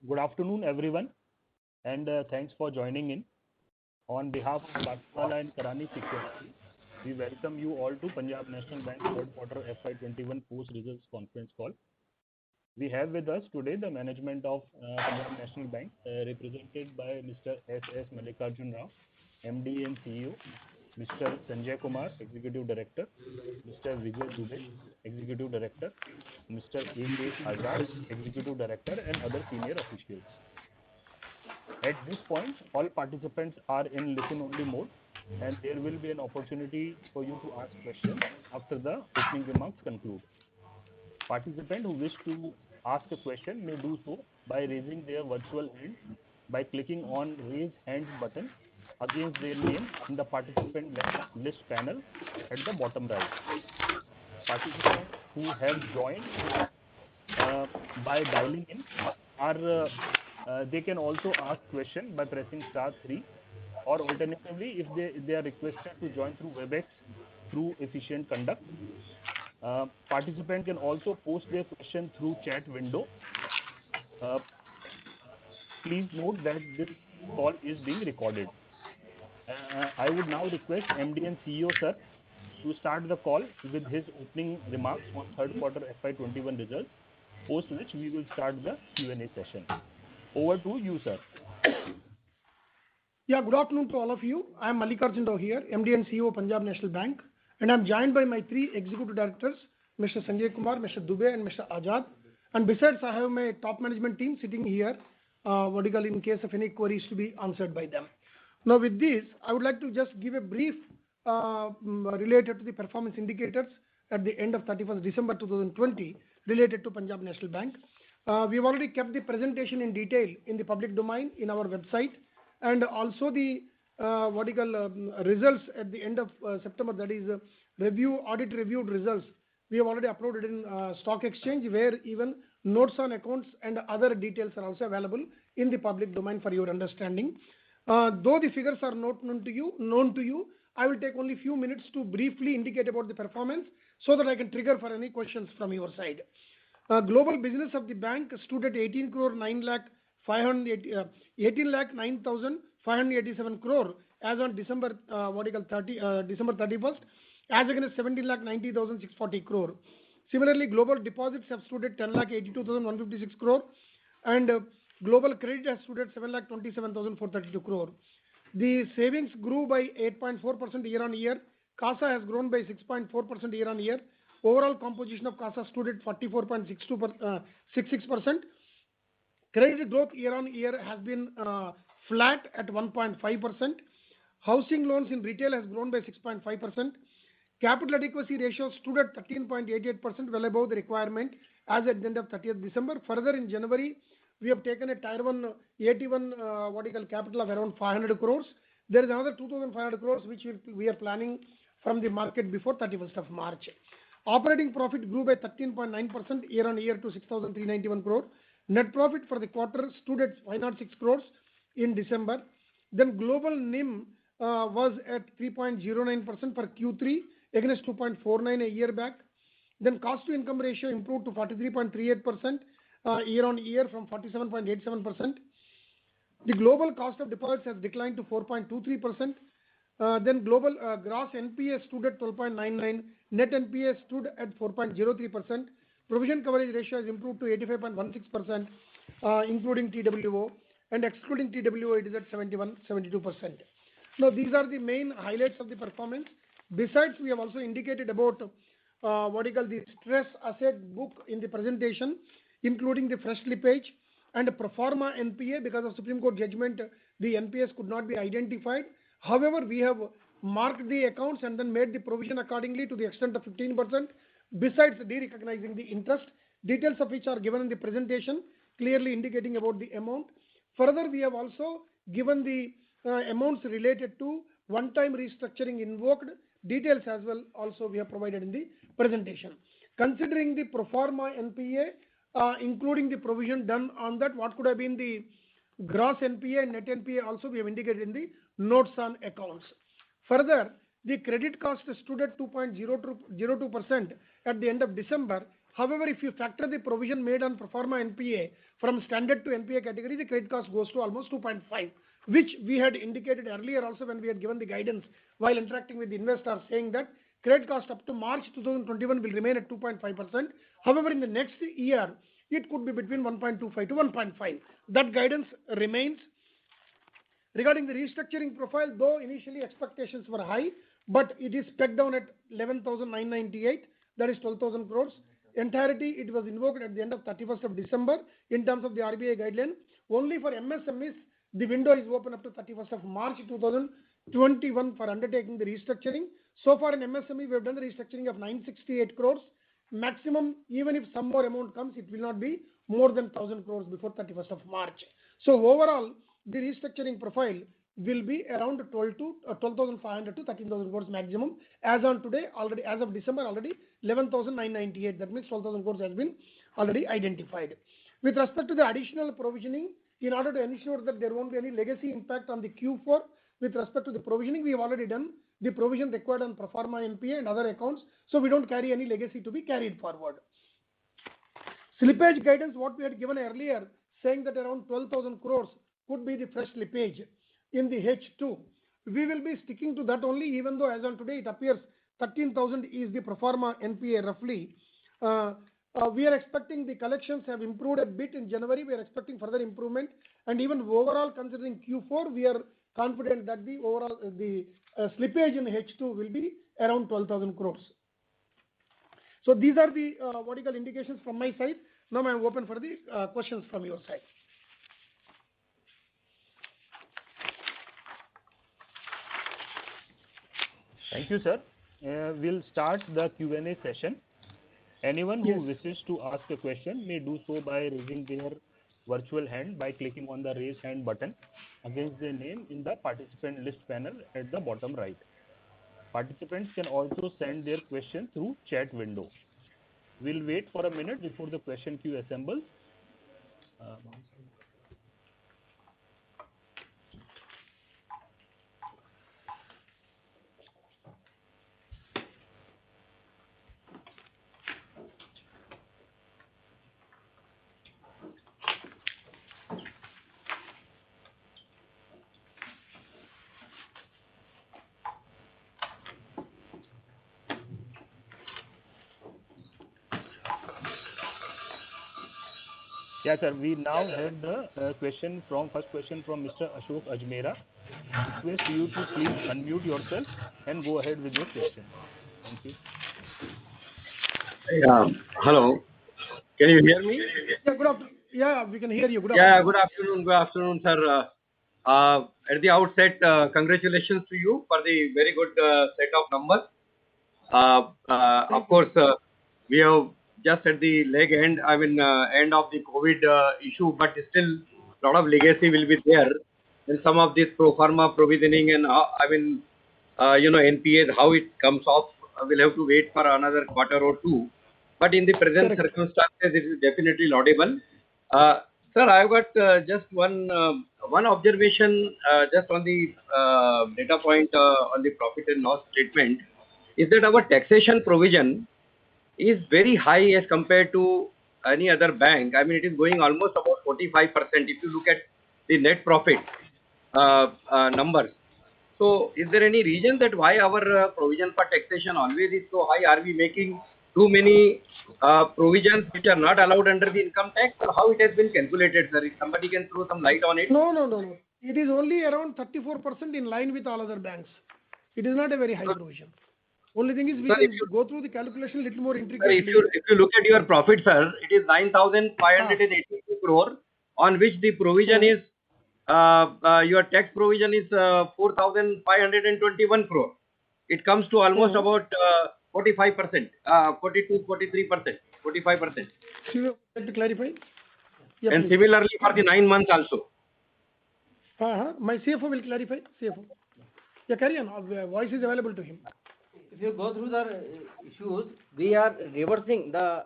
Good afternoon, everyone, and thanks for joining in. On behalf of Batwala and Karani Securities, we welcome you all to Punjab National Bank third quarter FY21 post results conference call. We have with us today the management of Punjab National Bank, represented by Mr. S.S. Mallikarjun Rao, MD and CEO, Mr. Sanjay Kumar, Executive Director, Mr. Vijay Dubey, Executive Director, Mr. A.K. Azad, Executive Director, and other senior officials. At this point, all participants are in listen-only mode, and there will be an opportunity for you to ask questions after the opening remarks conclude. Participants who wish to ask a question may do so by raising their virtual hand by clicking on Raise Hand button against their name in the participant list panel at the bottom right. Participants who have joined by dialing in they can also ask question by pressing *3, or alternatively, if they are requested to join through WebEx through efficient conduct. Participant can also post their question through chat window. Please note that this call is being recorded. I would now request MD and CEO sir to start the call with his opening remarks on third quarter FY21 results, post which we will start the Q&A session. Over to you, sir. Yeah, good afternoon to all of you. I am Mallikarjun Rao here, MD and CEO of Punjab National Bank, and I am joined by my three executive directors, Mr. Sanjay Kumar, Mr. Dubey, and Mr. Azad. And besides, I have my top management team sitting here, in case of any queries to be answered by them. Now, with this, I would like to just give a brief related to the performance indicators at the end of 31st December 2020 related to Punjab National Bank. We have already kept the presentation in detail in the public domain in our website, and also the results at the end of September, that is audit reviewed results, we have already uploaded in stock exchange, where even notes on accounts and other details are also available in the public domain for your understanding. Though the figures are not known to you, I will take only few minutes to briefly indicate about the performance so that I can trigger for any questions from your side. Global business of the bank stood at 18 crore 9,587 crore as on December 31st, as against 17,90,640 crore. Similarly, global deposits have stood at 10,82,156 crore, and global credit has stood at 7,27,432 crore. The savings grew by 8.4% year on year. CASA has grown by 6.4% year on year. Overall composition of CASA stood at 44.66%. Credit growth year on year has been flat at 1.5%. Housing loans in retail has grown by 6.5%. Capital adequacy ratio stood at 13.88%, well above the requirement as at the end of 30th December. Further, in January, we have taken a Tier 1 AT1 capital of around 500 crores. There is another 2,500 crores which we are planning from the market before 31st of March. Operating profit grew by 13.9% year on year to 6,391 crore. Net profit for the quarter stood at 506 crores in December. Then global NIM was at 3.09% for Q3 against 2.49 a year back. Then cost to income ratio improved to 43.38% year on year from 47.87%. The global cost of deposits has declined to 4.23%. Then global gross NPA stood at 12.99, net NPA stood at 4.03%. Provision coverage ratio has improved to 85.16%, including TWO, and excluding TWO it is at 72%. Now, these are the main highlights of the performance. Besides, we have also indicated about the stress asset book in the presentation, including the fresh slippage and pro forma NPA. Because of Supreme Court judgment, the NPAs could not be identified. However, we have marked the accounts and then made the provision accordingly to the extent of 15%, besides de-recognizing the interest, details of which are given in the presentation, clearly indicating about the amount. Further, we have also given the amounts related to one-time restructuring invoked, details as well also we have provided in the presentation. Considering the pro forma NPA, including the provision done on that, what could have been the gross NPA and net NPA also we have indicated in the notes on accounts. Further, the credit cost stood at 2.02% at the end of December. However, if you factor the provision made on pro forma NPA, from standard to NPA category, the credit cost goes to almost 2.5, which we had indicated earlier also when we had given the guidance while interacting with the investors, saying that credit cost up to March 2021 will remain at 2.5%. However, in the next year, it could be between 1.25 to 1.5. That guidance remains. Regarding the restructuring profile, though initially expectations were high, but it is pegged down at 11,998, that is 12,000 crores. Entirety, it was invoked at the end of 31st of December in terms of the RBI guideline. Only for MSMEs, the window is open up to 31st of March 2021 for undertaking the restructuring. So far in MSME, we have done the restructuring of 968 crores. Maximum, even if some more amount comes, it will not be more than 1,000 crores before 31st of March. So overall, the restructuring profile will be around 12,500 to 13,000 crores maximum. As on today, already as of December, already 11,998. That means 12,000 crores has been already identified. With respect to the additional provisioning, in order to ensure that there won't be any legacy impact on the Q4, with respect to the provisioning, we have already done the provision required on pro forma NPA and other accounts, so we don't carry any legacy to be carried forward. Slippage guidance, what we had given earlier, saying that around 12,000 crores could be the fresh slippage in the H2. We will be sticking to that only, even though as on today it appears 13,000 is the pro forma NPA roughly. We are expecting the collections have improved a bit in January. We are expecting further improvement, and even overall considering Q4, we are confident that the overall slippage in H2 will be around 12,000 crores. So these are the vertical indications from my side. Now I am open for the questions from your side. Thank you, sir. We'll start the Q&A session. Anyone who wishes to ask a question may do so by raising their virtual hand by clicking on the raise hand button against their name in the participant list panel at the bottom right. Participants can also send their question through chat window. We'll wait for a minute before the question queue assembles. Yeah, sir. We now have the first question from Mr. Ashok Ajmera. Request you to please unmute yourself and go ahead with your question. Thank you. Hello. Can you hear me? Yeah, good afternoon. Yeah, we can hear you. Good afternoon, sir. At the outset, congratulations to you for the very good set of numbers. Of course, we have just at the end of the COVID issue, but still a lot of legacy will be there. And some of this pro forma provisioning and NPAs, how it comes off, we'll have to wait for another quarter or two. But in the present circumstances, it is definitely laudable. Sir, I've got just one observation just on the data point on the profit and loss statement, is that our taxation provision is very high as compared to any other bank. I mean, it is going almost about 45% if you look at the net profit numbers. So, is there any reason that why our provision for taxation always is so high? Are we making too many provisions which are not allowed under the income tax, or how it has been calculated, sir? If somebody can throw some light on it. No. It is only around 34% in line with all other banks. It is not a very high provision. Only thing is we can go through the calculation a little more intricately. If you look at your profit, sir, it is 9,582 crore, on which the provision is, your tax provision is 4,521 crore. It comes to almost about 45%, 42, 43%, 45%. You would like to clarify? Yeah, and please. Similarly for the 9 months also. My CFO will clarify. CFO. Yeah, carry on. Voice is available to him. If you go through the issues, we are reversing the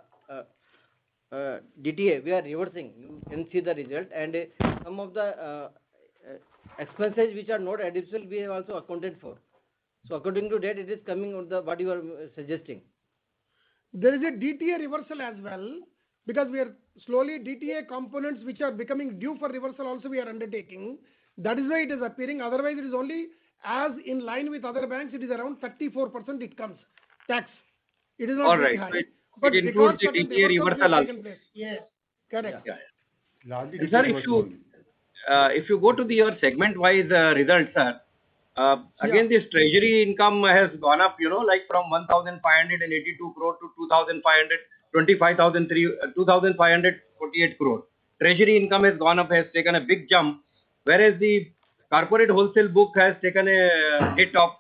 DTA. We are reversing. You can see the result, and some of the expenses which are not additional, we have also accounted for. So according to that, it is coming on the what you are suggesting. There is a DTA reversal as well, because we are slowly DTA components which are becoming due for reversal also we are undertaking. That is why it is appearing. Otherwise, it is only as in line with other banks. It is around 34%. It comes tax. It is not All very right. high. So But it includes the certain DTA reversals reversal have also. taken place. Yes, correct. Yeah. Largely And sir, if you go to your segment-wise results, sir, again this treasury income has gone up, like from 1,582 crore to 2,548 crore. Treasury income has gone up, has taken a big jump, whereas the corporate wholesale book has taken a hit of,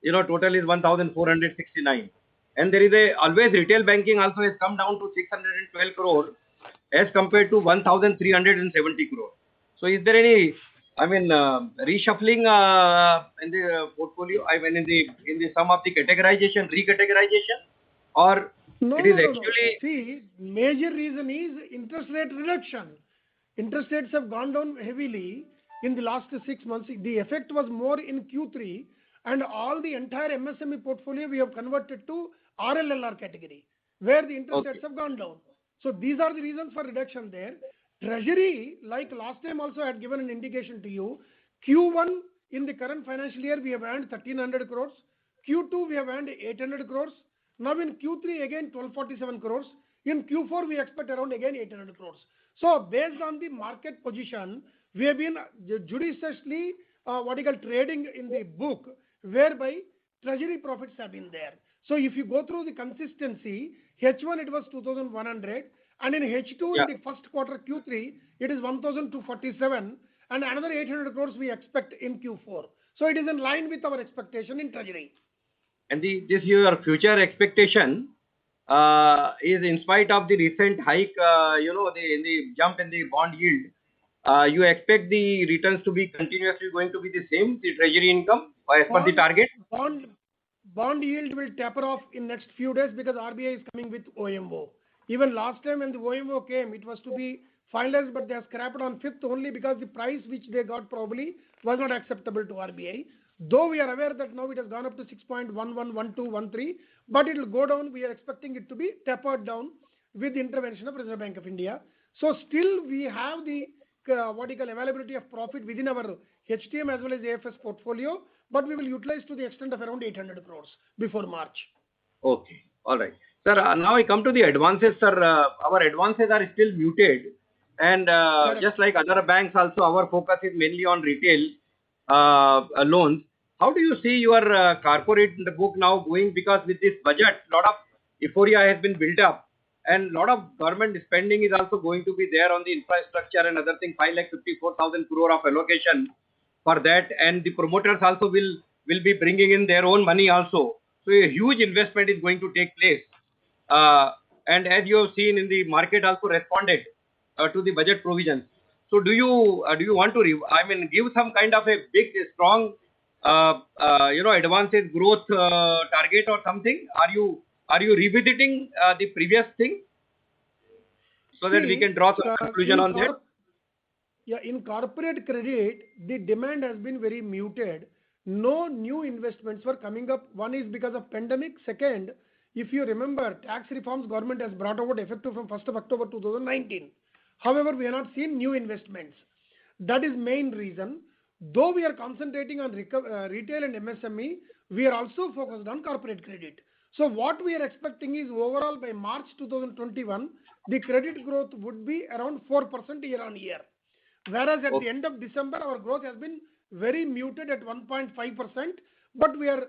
total is 1,469. And there is always retail banking also has come down to 612 crore as compared to 1,370 crore. So is there any, reshuffling in the portfolio? In the sum of the recategorization, or No, it is no. actually See, major reason is interest rate reduction. Interest rates have gone down heavily in the last 6 months. The effect was more in Q3, and all the entire MSME portfolio we have converted to RLLR category, where the interest rates have gone down. So these are the reasons for reduction there. Treasury, like last time also I had given an indication to you, Q1 in the current financial year we have earned 1,300 crores. Q2 we have earned 800 crores. Now in Q3 again 1247 crores. In Q4 we expect around again 800 crores. So based on the market position, we have been judiciously trading in the book, whereby treasury profits have been there. So if you go through the consistency, H1 it was 2,100, and in H2 in the first quarter Q3 it is 1,247, and another 800 crores we expect in Q4. So it is in line with our expectation in treasury. And this your future expectation is in spite of the recent hike, the jump in the bond yield. You expect the returns to be continuously going to be the same, the treasury income as per the target? Bond yield will taper off in next few days because RBI is coming with OMO. Even last time when the OMO came, it was to be finalized, but they have scrapped on 5th only because the price which they got probably was not acceptable to RBI. Though we are aware that now it has gone up to 6.111213, but it will go down. We are expecting it to be tapered down with the intervention of Reserve Bank of India. So still we have the availability of profit within our HTM as well as AFS portfolio, but we will utilize to the extent of around 800 crores before March. Okay, all right. Sir, now I come to the advances, sir. Our advances are still muted, and just like other banks also, our focus is mainly on retail loans. How do you see your corporate book now going? Because with this budget, lot of euphoria has been built up, and lot of government spending is also going to be there on the infrastructure and other things. 5,54,000 crore of allocation for that, and the promoters also will be bringing in their own money also. So a huge investment is going to take place. And as you have seen in the market also responded to the budget provisions. So do you want to give some kind of a big strong advances growth target or something? Are you revisiting the previous thing so that we can draw some conclusion on that? Yeah, in corporate credit, the demand has been very muted. No new investments were coming up. One is because of pandemic. Second, if you remember, tax reforms government has brought about effective from 1st of October 2019. However, we have not seen new investments. That is main reason. Though we are concentrating on retail and MSME, we are also focused on corporate credit. So what we are expecting is overall by March 2021, the credit growth would be around 4% year on year. Whereas at the end of December, our growth has been very muted at 1.5%, but we are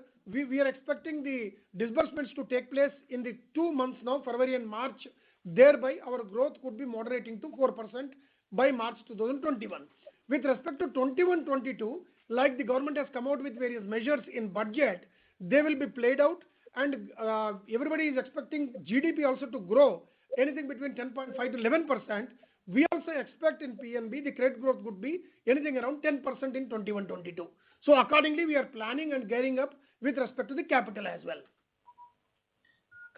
expecting the disbursements to take place in the 2 months now, February and March. Thereby, our growth could be moderating to 4% by March 2021. With respect to 21-22, like the government has come out with various measures in budget, they will be played out, and everybody is expecting GDP also to grow anything between 10.5 to 11%. We also expect in PNB the credit growth would be anything around 10% in 21-22. So accordingly, we are planning and gearing up with respect to the capital as well.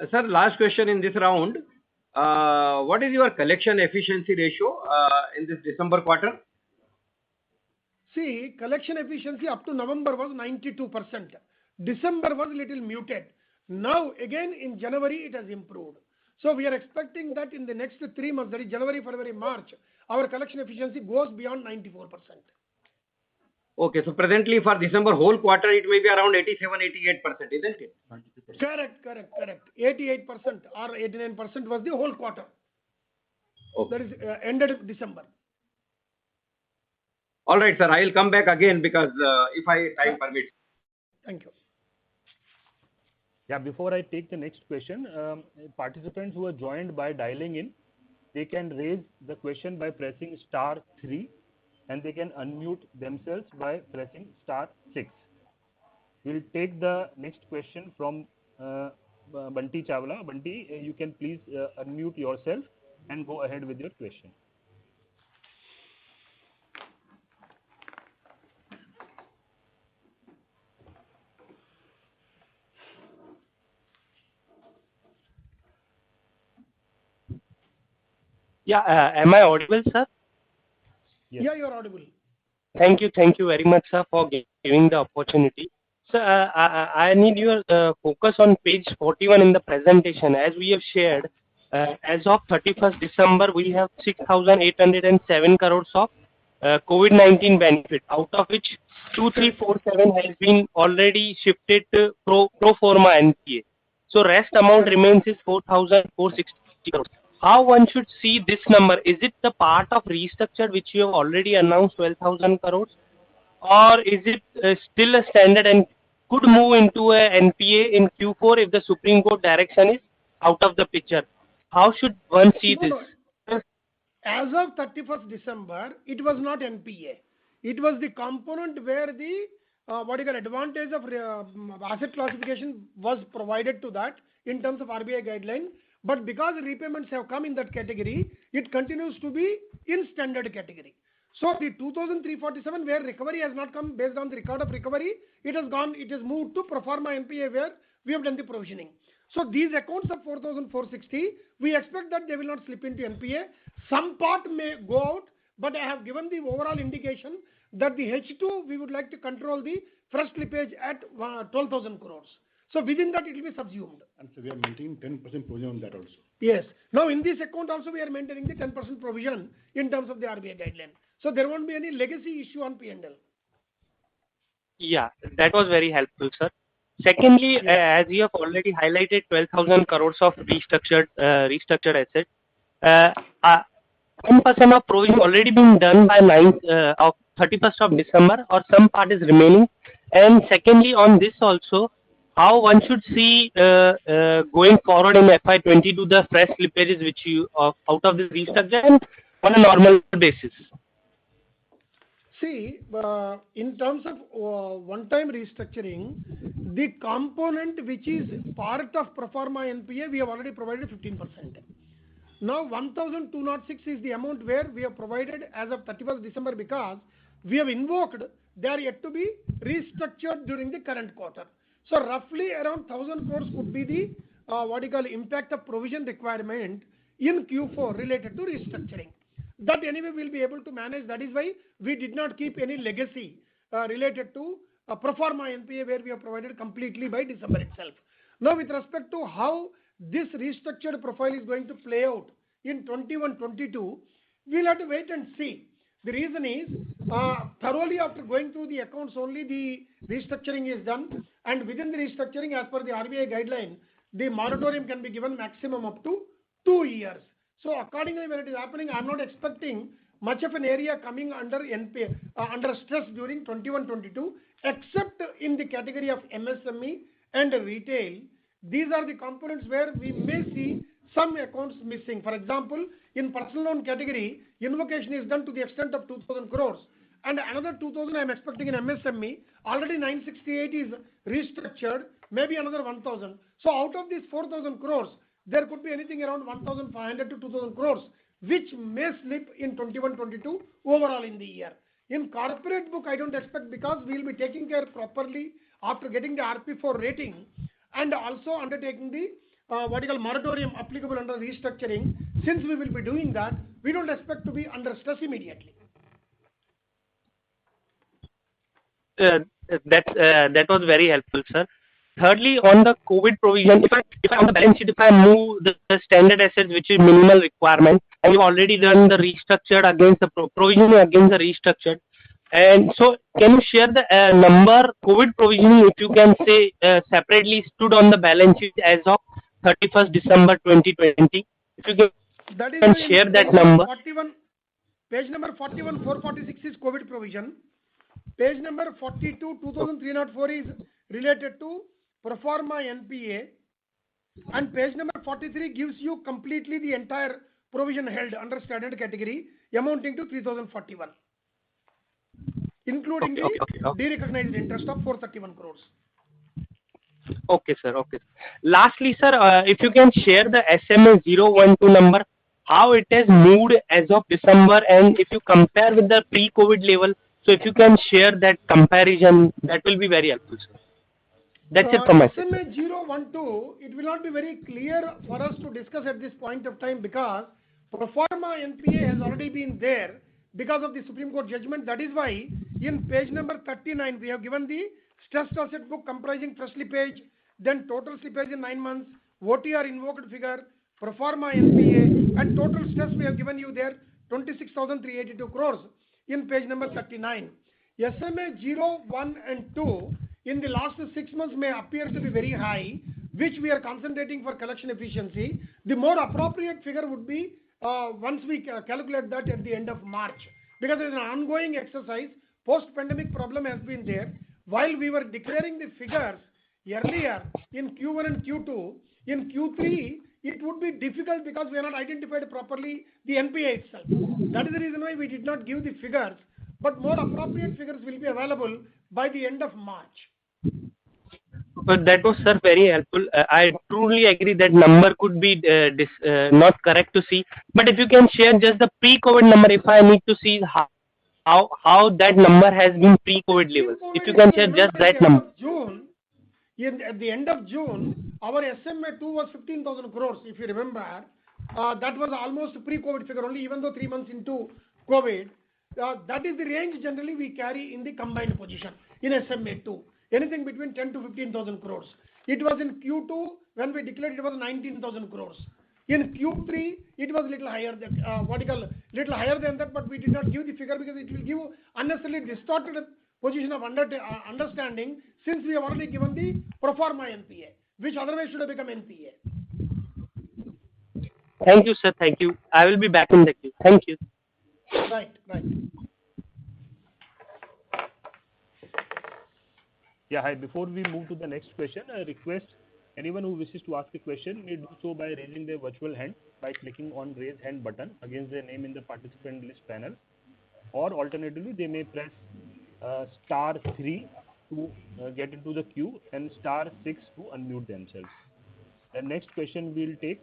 Sir, last question in this round. What is your collection efficiency ratio in this December quarter? See, collection efficiency up to November was 92%. December was a little muted. Now again in January it has improved. So we are expecting that in the next 3 months, that is January, February, March, our collection efficiency goes beyond 94%. Okay, so presently for December whole quarter, it may be around 87-88%, isn't it? Correct. 88% or 89% was the whole quarter. Okay. That is ended December. All right, sir. I will come back again because if time permits. Thank you. Yeah, before I take the next question, participants who are joined by dialing in, they can raise the question by pressing *3 and they can unmute themselves by pressing *6. We'll take the next question from Bunty Chawla. Bunty, you can please unmute yourself and go ahead with your question. Yeah, am I audible, sir? Yes. Yeah, you are audible. Thank you very much, sir, for giving the opportunity. Sir, I need your focus on page 41 in the presentation. As we have shared, as of 31st December, we have 6,807 crores of COVID-19 benefit, out of which 2,347 has been already shifted to pro forma NPA. So rest amount remains is 4,460 crores. How one should see this number? Is it the part of restructure which you have already announced 12,000 crores, or is it still a standard and could move into a NPA in Q4 if the Supreme Court direction is out of the picture? How should one see this? As of 31st December, it was not NPA. It was the component where the advantage of asset classification was provided to that in terms of RBI guideline. But because repayments have come in that category, it continues to be in standard category. So the 2,347 where recovery has not come based on the record of recovery, it has moved to pro forma NPA where we have done the provisioning. So these accounts of 4,460, we expect that they will not slip into NPA. Some part may go out, but I have given the overall indication that the H2 we would like to control the fresh slippage at 12,000 crores. So within that it will be subsumed. And so we are maintaining 10% provision on that also. Yes. Now in this account also we are maintaining the 10% provision in terms of the RBI guideline. So there won't be any legacy issue on P&L. Yeah, that was very helpful, sir. Secondly, as you have already highlighted 12,000 crores of restructured assets, 10% of provision already been done by 31st of December, or some part is remaining. And secondly, on this also, how one should see going forward in FY22 the fresh slippages which you out of this restructure and on a normal basis? See, in terms of one-time restructuring, the component which is part of pro forma NPA, we have already provided 15%. Now 1,206 is the amount where we have provided as of 31st December because we have invoked, they are yet to be restructured during the current quarter. So roughly around 1,000 crores could be the impact of provision requirement in Q4 related to restructuring. That anyway we will be able to manage. That is why we did not keep any legacy related to pro forma NPA where we have provided completely by December itself. Now with respect to how this restructured profile is going to play out in 21-22, we'll have to wait and see. The reason is thoroughly after going through the accounts only the restructuring is done, and within the restructuring as per the RBI guideline, the moratorium can be given maximum up to 2 years. So accordingly when it is happening, I am not expecting much of an area coming under NPA, under stress during 21-22, except in the category of MSME and retail. These are the components where we may see some accounts missing. For example, in personal loan category, invocation is done to the extent of 2,000 crores. And another 2,000 I am expecting in MSME. Already 968 is restructured, maybe another 1,000. So out of these 4,000 crores, there could be anything around 1,500 to 2,000 crores, which may slip in 21-22 overall in the year. In corporate book, I don't expect because we will be taking care properly after getting the RP4 rating and also undertaking the moratorium applicable under restructuring. Since we will be doing that, we don't expect to be under stress immediately. That was very helpful, sir. thirdly, on the COVID provision, if I on the balance sheet, if I move the standard assets, which is minimal requirement, and you've already done the restructured against the provisioning against the restructured. And so, can you share the number COVID provisioning, if you can say separately, stood on the balance sheet as of 31st December 2020? If you That is can share that number. 41, page number 41, 446 is COVID provision. Page number 42, 2304 is related to pro forma NPA. And page number 43 gives you completely the entire provision held under standard category amounting to 3041. Including the derecognized interest of 431 crores. Okay, sir. Okay. Lastly, sir, if you can share the SMA 012 number, how it has moved as of December, and if you compare with the pre-COVID level, so if you can share that comparison, that will be very helpful, sir. That's it from my side. SMA 012, it will not be very clear for us to discuss at this point of time because pro forma NPA has already been there because of the Supreme Court judgment. That is why in page number 39, we have given the stressed asset book comprising fresh slippage, then total slippage in 9 months, OTR invoked figure, pro forma NPA, and total stress we have given you there, 26,382 crores in page number 39. SMA 0, 1 and 2 in the last 6 months may appear to be very high, which we are concentrating for collection efficiency. The more appropriate figure would be once we calculate that at the end of March, because there is an ongoing exercise. Post-pandemic problem has been there. While we were declaring the figures earlier in Q1 and Q2, in Q3 it would be difficult because we have not identified properly the NPA itself. That is the reason why we did not give the figures, but more appropriate figures will be available by the end of March. But that was, sir, very helpful. I truly agree that number could be not correct to see. But if you can share just the pre-COVID number, if I need to see how that number has been pre-COVID levels. If you can share just that number. At the end of June, our SMA 2 was 15,000 crores, if you remember. That was almost pre-COVID figure only, even though 3 months into COVID. That is the range generally we carry in the combined position in SMA 2. Anything between 10 to 15,000 crores. It was in Q2 when we declared it was 19,000 crores. In Q3 it was little higher than little higher than that, but we did not give the figure because it will give unnecessarily distorted position of understanding, since we have already given the pro forma NPA, which otherwise should have become NPA. Thank you, sir. Thank you. I will be back in the queue. Thank you. Right. Yeah, hi. Before we move to the next question, I request anyone who wishes to ask a question may do so by raising their virtual hand by clicking on raise hand button against their name in the participant list panel, or alternatively they may press *3 to get into the queue and *6 to unmute themselves. The next question we'll take,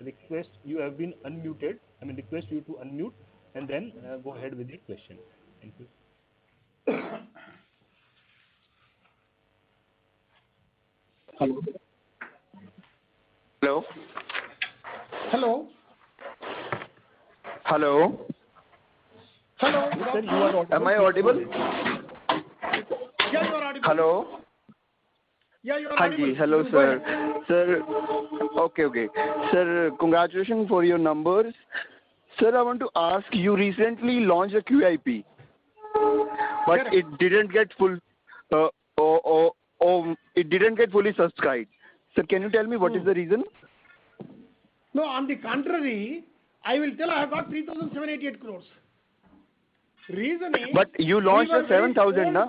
request you have been unmuted. Request you to unmute and then go ahead with the question. Thank you. Hello. Hello. Hello. Hello. Sir, you are audible. Am I audible? Yeah, you are audible. Hello. Yeah, you are Haan ji, audible. hello, Go sir. ahead. Sir, okay. Sir, congratulations for your numbers. Sir, I want to ask, you recently launched a QIP, but it didn't get fully subscribed. Sir, can you tell me what is the reason? No, on the contrary, I will tell I have got 3,788 crores. Reason is... But you launched a 7,000, na?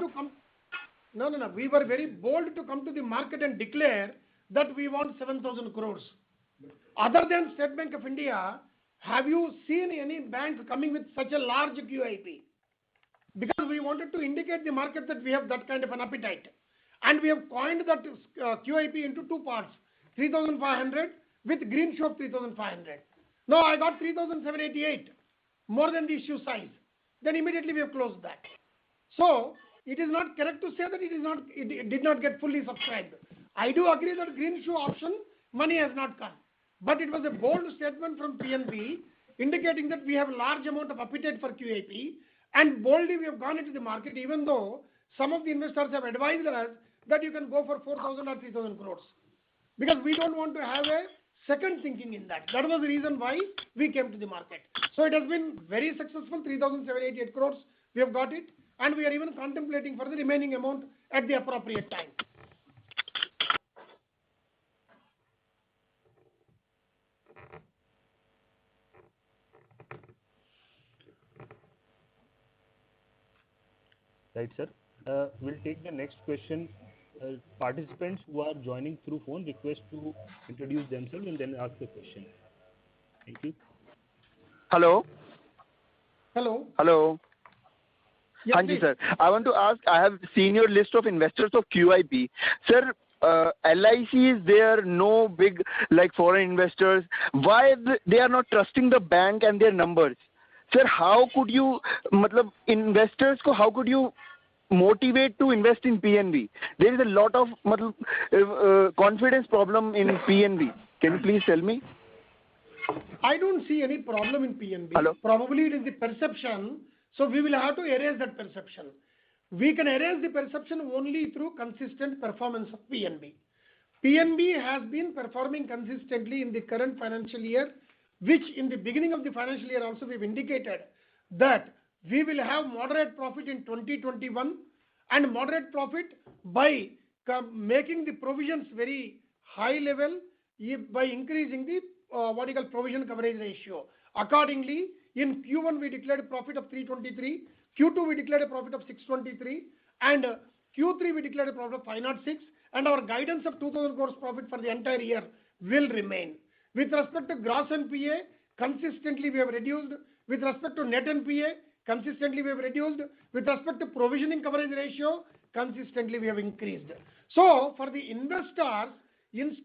No. We were very bold to come to the market and declare that we want 7,000 crores. Other than State Bank of India, have you seen any bank coming with such a large QIP? Because we wanted to indicate the market that we have that kind of an appetite. And we have coined that QIP into two parts, 3,500 with green show of 3,500. Now I got 3,788, more than the issue size. Then immediately we have closed that. So it is not correct to say that it did not get fully subscribed. I do agree that green shoe option money has not come, but it was a bold statement from PNB indicating that we have a large amount of appetite for QIP, and boldly we have gone into the market, even though some of the investors have advised us that you can go for 4,000 or 3,000 crores. Because we don't want to have a second thinking in that. That was the reason why we came to the market. So it has been very successful, 3,788 crores. We have got it, and we are even contemplating for the remaining amount at the appropriate time. Right, sir. We'll take the next question. Participants who are joining through phone request to introduce themselves and then ask the question. Thank you. Hello. Hello. Hello. Yes, Thank you, please. sir. I want to ask, I have seen your list of investors of QIP. Sir, LIC is there, no big like foreign investors. Why they are not trusting the bank and their numbers? Sir, how could you, investors ko how could you motivate to invest in PNB? There is a lot of confidence problem in PNB. Can you please tell me? I don't see any problem in PNB. Hello? Probably it is the perception. So we will have to erase that perception. We can erase the perception only through consistent performance of PNB. PNB has been performing consistently in the current financial year, which in the beginning of the financial year also we've indicated that we will have moderate profit in 2021 and moderate profit by making the provisions very high level by increasing the provision coverage ratio. Accordingly, in Q1 we declared a profit of 323, Q2 we declared a profit of 623, and Q3 we declared a profit of 506, and our guidance of 2,000 crores profit for the entire year will remain. With respect to gross NPA, consistently we have reduced. With respect to net NPA, consistently we have reduced. With respect to provisioning coverage ratio, consistently we have increased. So for the investors,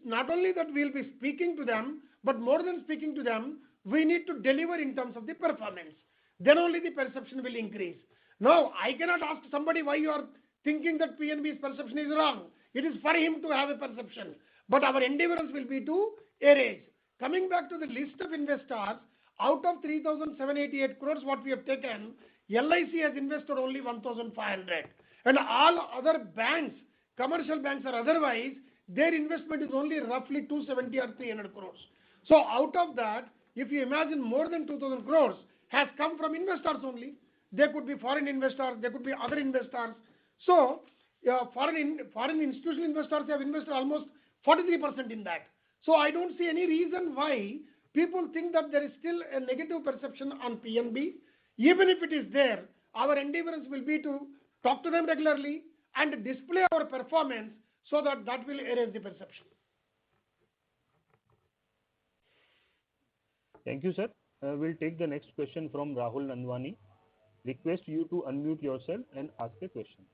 not only that we will be speaking to them, but more than speaking to them, we need to deliver in terms of the performance. Then only the perception will increase. Now, I cannot ask somebody why you are thinking that PNB's perception is wrong. It is for him to have a perception. But our endeavors will be to erase. Coming back to the list of investors, out of 3,788 crores what we have taken, LIC has invested only 1,500. And all other banks, commercial banks or otherwise, their investment is only roughly 270 or 300 crores. So out of that, if you imagine more than 2,000 crores has come from investors only. There could be foreign investors, there could be other investors. So foreign institutional investors have invested almost 43% in that. So I don't see any reason why people think that there is still a negative perception on PNB. Even if it is there, our endeavors will be to talk to them regularly and display our performance so that will erase the perception. Thank you, sir. We'll take the next question from Rahul Nandwani. Request you to unmute yourself and ask a question.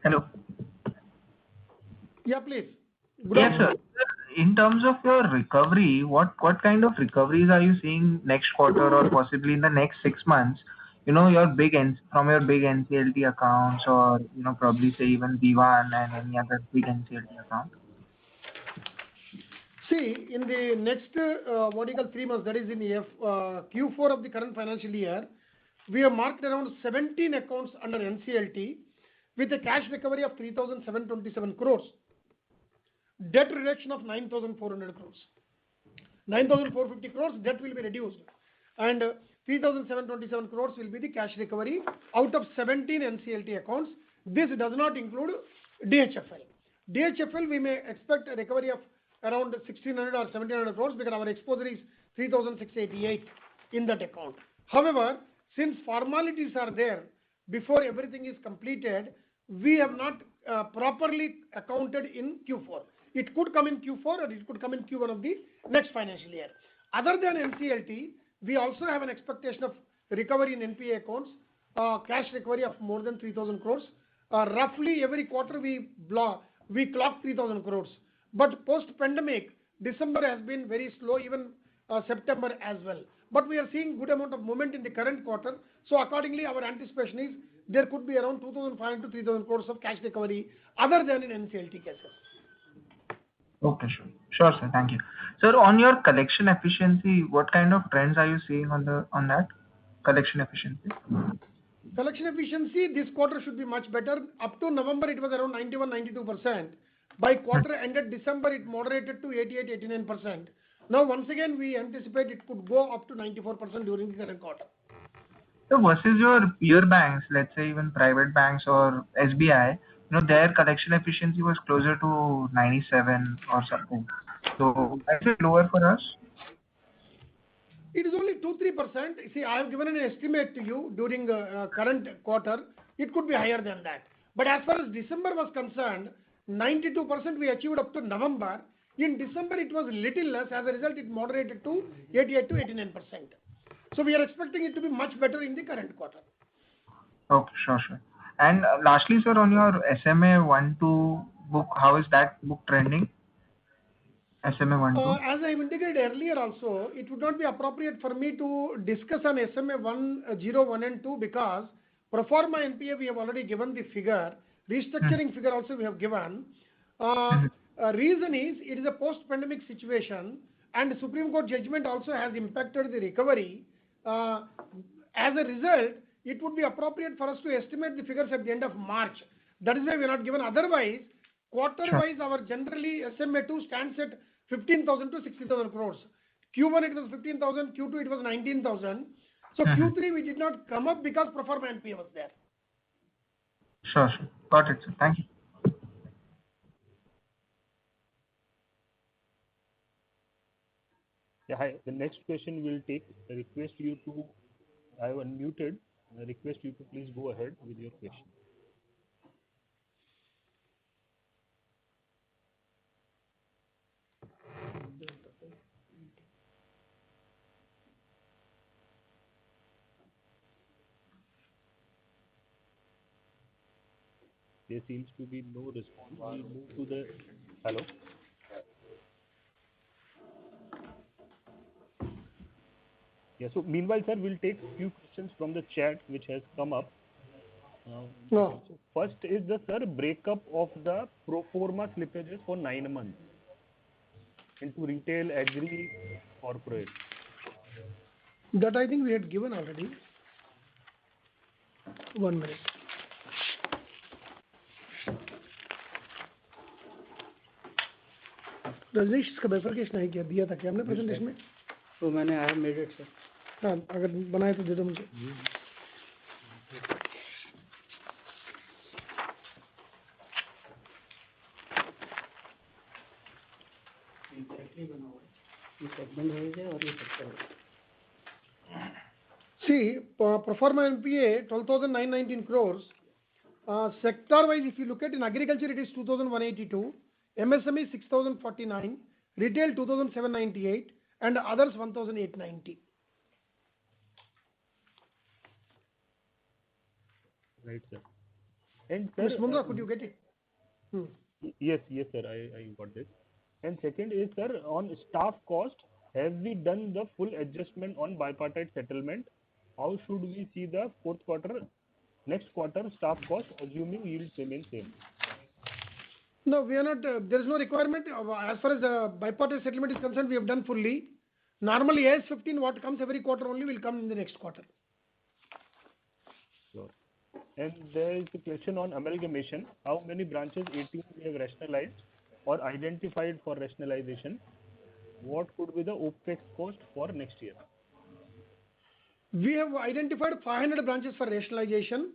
Hello. Yeah, please. Yes, sir. In terms of your recovery, what kind of recoveries are you seeing next quarter or possibly in the next 6 months? From your big NCLT accounts or probably say even B1 and any other big NCLT account. See, in the next 3 months, that is in Q4 of the current financial year, we have marked around 17 accounts under NCLT with a cash recovery of 3,727 crores. Debt reduction of 9,400 crores. 9,450 crores debt will be reduced, and 3,727 crores will be the cash recovery out of 17 NCLT accounts. This does not include DHFL. DHFL we may expect a recovery of around 1,600 or 1,700 crores because our exposure is 3,688 in that account. However, since formalities are there before everything is completed, we have not properly accounted in Q4. It could come in Q4 or it could come in Q1 of the next financial year. Other than NCLT, we also have an expectation of recovery in NPA accounts, cash recovery of more than 3,000 crores. Roughly every quarter we clock 3,000 crores. But post-pandemic, December has been very slow, even September as well. But we are seeing good amount of movement in the current quarter. So accordingly, our anticipation is there could be around 2,500 to 3,000 crores of cash recovery other than in NCLT cases. Okay, sure. Sure, sir. Thank you. Sir, on your collection efficiency, what kind of trends are you seeing on that collection efficiency? Collection efficiency this quarter should be much better. Up to November, it was around 91-92%. By quarter ended December, it moderated to 88-89%. Now, once again, we anticipate it could go up to 94% during the current quarter. So versus your peer banks, let's say even private banks or SBI, their collection efficiency was closer to 97 or something. So is it lower for us? It is only 2-3%. See, I have given an estimate to you during the current quarter. It could be higher than that. But as far as December was concerned, 92% we achieved up to November. In December, it was little less. As a result, it moderated to 88-89%. So we are expecting it to be much better in the current quarter. Okay, sure. And lastly, sir, on your SMA 1-2 book, how is that book trending? SMA 1-2? As I indicated earlier also, it would not be appropriate for me to discuss on SMA 1-0, 1 and 2 because pro forma NPA we have already given the figure. Restructuring figure also we have given. Reason is it is a post-pandemic situation and Supreme Court judgment also has impacted the recovery. As a result, it would be appropriate for us to estimate the figures at the end of March. That is why we are not given. Otherwise, quarter-wise, our generally SMA 2 stands at 15,000 to 60,000 crores. Q1 it was 15,000, Q2 it was 19,000. So Q3 we did not come up because pro forma NPA was there. Sure. Got it, sir. Thank you. Yeah, hi. The next question will take. I request you to. I have unmuted. I request you to please go ahead with your question. There seems to be no response. We'll move to the. Hello. Yeah. So meanwhile, sir, we'll take a few questions from the chat which has come up. So first is the sir breakup of the pro forma slippages for 9 months into retail, agri, corporate. That I think we had given already. 1 minute. Rajneesh इसका bifurcation नहीं किया दिया था क्या हमने presentation में? तो मैंने I have made it, sir. हाँ, अगर बनाए तो दे दो मुझे. See, pro forma NPA 12,919 crores. Sector-wise, if you look at in agriculture, it is 2,182. MSME 6,049, retail 2,798, and others 1,890. Right, sir. And sir, Ms. Mundra, could you get it? Yes, sir. I got this. And second is, sir, on staff cost, have we done the full adjustment on bipartite settlement? How should we see the next quarter staff cost, assuming yields remain same? No, we are not. There is no requirement. As far as the bipartite settlement is concerned, we have done fully. Normally, as 15, what comes every quarter only will come in the next quarter. Sure. And there is a question on amalgamation. How many branches 18 we have rationalized or identified for rationalization? What could be the OPEX cost for next year? We have identified 500 branches for rationalization.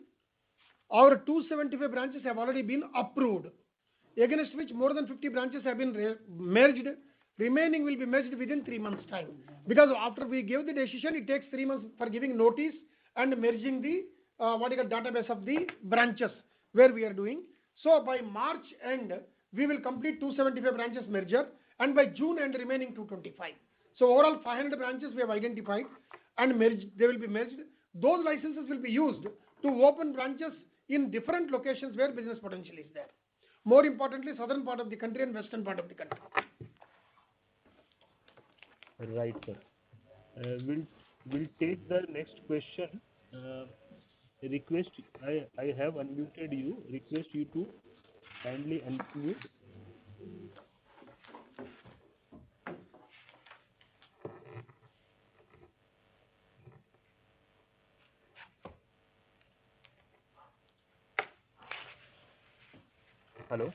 Our 275 branches have already been approved, against which more than 50 branches have been merged. Remaining will be merged within 3 months' time. Because after we give the decision, it takes 3 months for giving notice and merging the database of the branches where we are doing. So by March end, we will complete 275 branches merger, and by June end, remaining 225. So overall 500 branches we have identified and merged. They will be merged. Those licenses will be used to open branches in different locations where business potential is there. More importantly, southern part of the country and western part of the country. Right, sir. We'll take the next question. Request. I have unmuted you. Request you to kindly unmute. Hello.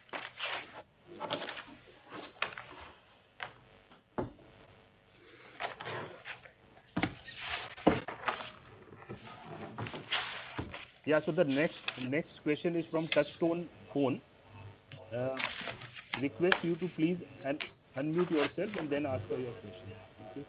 Yeah, so the next question is from Touchstone Phone. Request you to please unmute yourself and then ask for your question. Okay.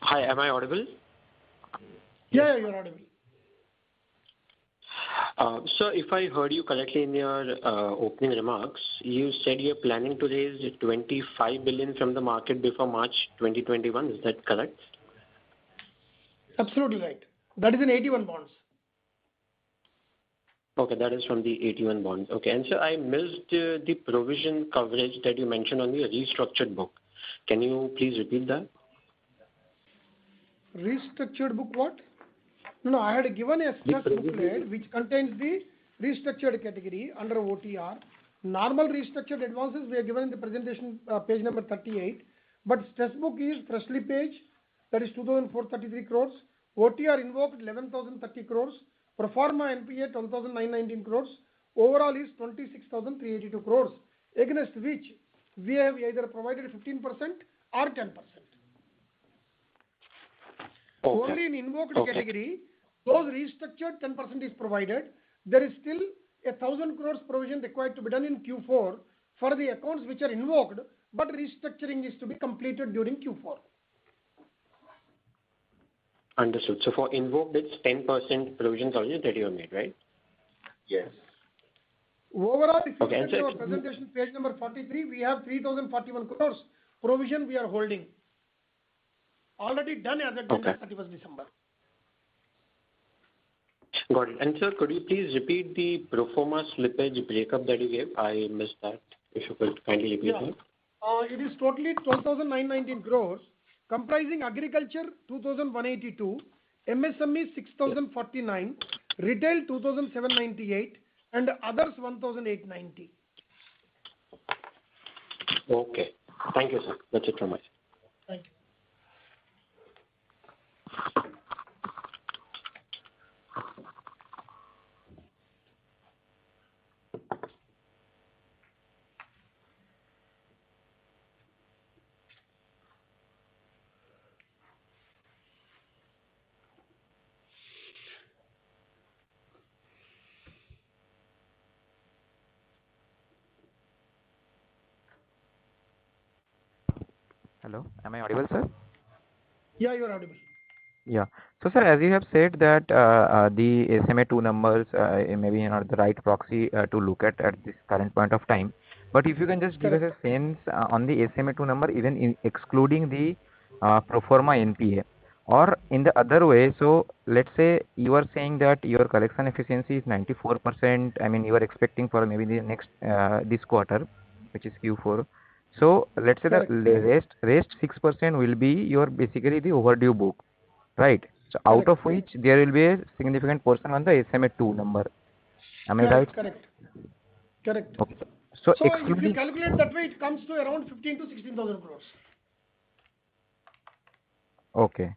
Hi, am I audible? Yeah, you're audible. So if I heard you correctly in your opening remarks, you said you're planning to raise 25 billion from the market before March 2021. Is that correct? Absolutely right. That is in 81 bonds. Okay, that is from the 81 bonds. Okay, and so I missed the provision coverage that you mentioned on the restructured book. Can you please repeat that? Restructured book what? No, I had given a stress booklet which contains the restructured category under OTR. Normal restructured advances we are given in the presentation page number 38. But stress book is freshly page, that is 2,433 crores. OTR invoked 11,030 crores. Pro forma NPA 12,919 crores. Overall is 26,382 crores, against which we have either provided 15% or 10%. Okay. Only in invoked category, those restructured 10% is provided. There is still 1,000 crores provision required to be done in Q4 for the accounts which are invoked, but restructuring is to be completed during Q4. Understood. So for invoked, it's 10% provisions already that you have made, right? Yes. Overall, if you Okay, look at our presentation page number 43, we have 3,041 crores provision we are holding. Already done as at 31st December. Got it. And sir, could you please repeat the pro forma slippage breakup that you gave? I missed that. If you could kindly repeat that. It is totally 12,919 crores, comprising agriculture 2,182, MSME 6,049, retail 2,798, and others 1,890. Okay. Thank you, sir. That's it from my side. Thank you. Hello, am I audible, sir? Yeah, you are audible. Yeah. So, sir, as you have said that the SMA2 numbers may be not the right proxy to look at this current point of time. But if you can just give us a sense on the SMA2 number, even excluding the pro forma NPA, or in the other way, so let's say you are saying that your collection efficiency is 94%. I mean, you are expecting for maybe the next this quarter, which is Q4. So let's say the rest 6% will be your basically the overdue book, right? So out of which there will be a significant portion on the SMA2 number. Am I right? Correct. Okay. So if you calculate that way, it comes to around 15 to 16,000 crores. Okay.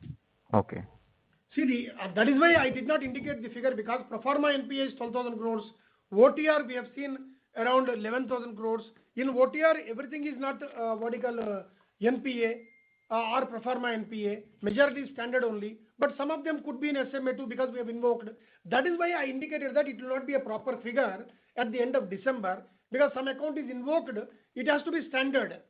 See, that is why I did not indicate the figure, because pro forma NPA is 12,000 crores. OTR we have seen around 11,000 crores. In OTR, everything is not NPA or pro forma NPA. Majority is standard only, but some of them could be in SMA2 because we have invoked. That is why I indicated that it will not be a proper figure at the end of December, because some account is invoked, it has to be standard.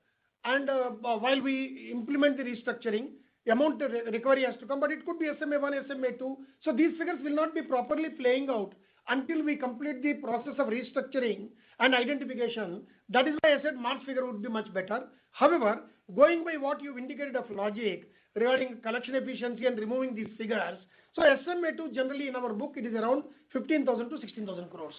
And while we implement the restructuring, amount recovery has to come, but it could be SMA1, SMA2. So these figures will not be properly playing out until we complete the process of restructuring and identification. That is why I said March figure would be much better. However, going by what you've indicated of logic regarding collection efficiency and removing these figures, so SMA2 generally in our book, it is around 15,000 to 16,000 crores.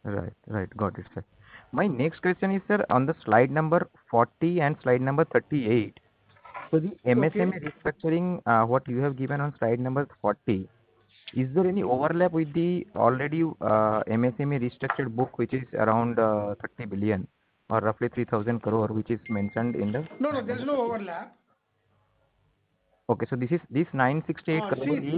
Right. Got it, sir. My next question is, sir, on the slide number 40 and slide number 38. So the MSME restructuring, what you have given on slide number 40, is there any overlap with the already MSME restructured book, which is around 30 billion or roughly 3,000 crore, which is mentioned in the? No, there is no overlap. Okay, so this 968 crore See, is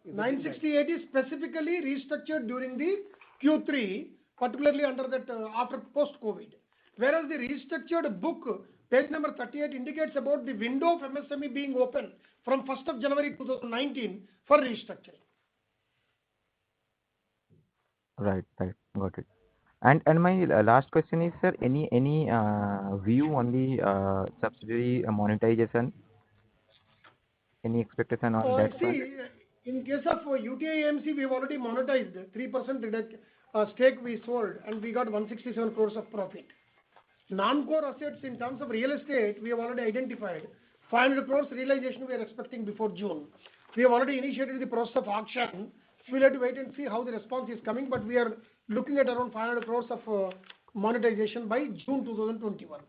968 is specifically restructured during the Q3, particularly under that after post-COVID. Whereas the restructured book, page number 38, indicates about the window of MSME being open from 1st of January 2019 for restructuring. right, got it. And my last question is, sir, any view on the subsidiary monetization? Any expectation on that front? See, in case of UTI AMC, we have already monetized 3% stake we sold, and we got 167 crores of profit. Non-core assets in terms of real estate, we have already identified 500 crores realization we are expecting before June. We have already initiated the process of auction. We'll have to wait and see how the response is coming, but we are looking at around 500 crores of monetization by June 2021.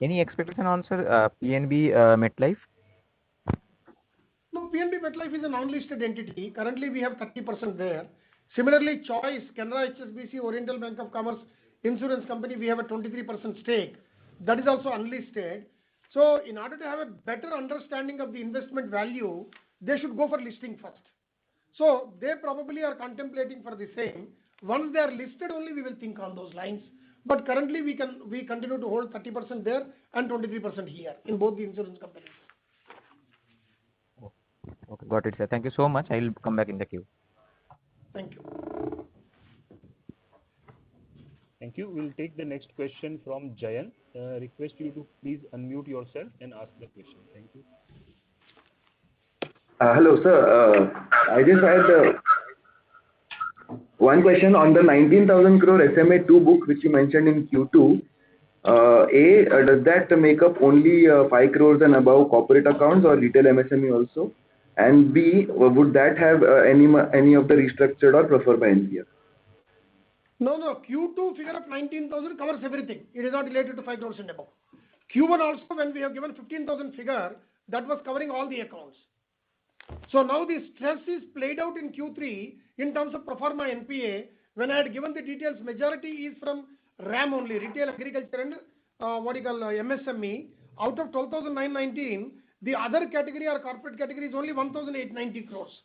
Any expectation on, sir, PNB MetLife? No, PNB MetLife is a non-listed entity. Currently, we have 30% there. Similarly, Choice, Canara HSBC, Oriental Bank of Commerce Insurance Company, we have a 23% stake. That is also unlisted. So, in order to have a better understanding of the investment value, they should go for listing first. So, they probably are contemplating for the same. Once they are listed, only we will think on those lines. But currently, we continue to hold 30% there and 23% here in both the insurance companies. Okay, got it, sir. Thank you so much. I will come back in the queue. Thank you. Thank you. We'll take the next question from Jayan. Request you to please unmute yourself and ask the question. Thank you. Hello, sir. I just had one question on the 19,000 crore SMA2 book which you mentioned in Q2. Does that make up only 5 crores and above corporate accounts or retail MSME also? And B, would that have any of the restructured or pro forma NPA? No. Q2 figure of 19,000 covers everything. It is not related to 5 crores and above. Q1 also, when we have given 15,000 figure, that was covering all the accounts. So now the stress is played out in Q3 in terms of pro forma NPA. When I had given the details, majority is from RAM only, retail, agriculture and MSME. Out of 12,919, the other category or corporate category is only 1,890 crores.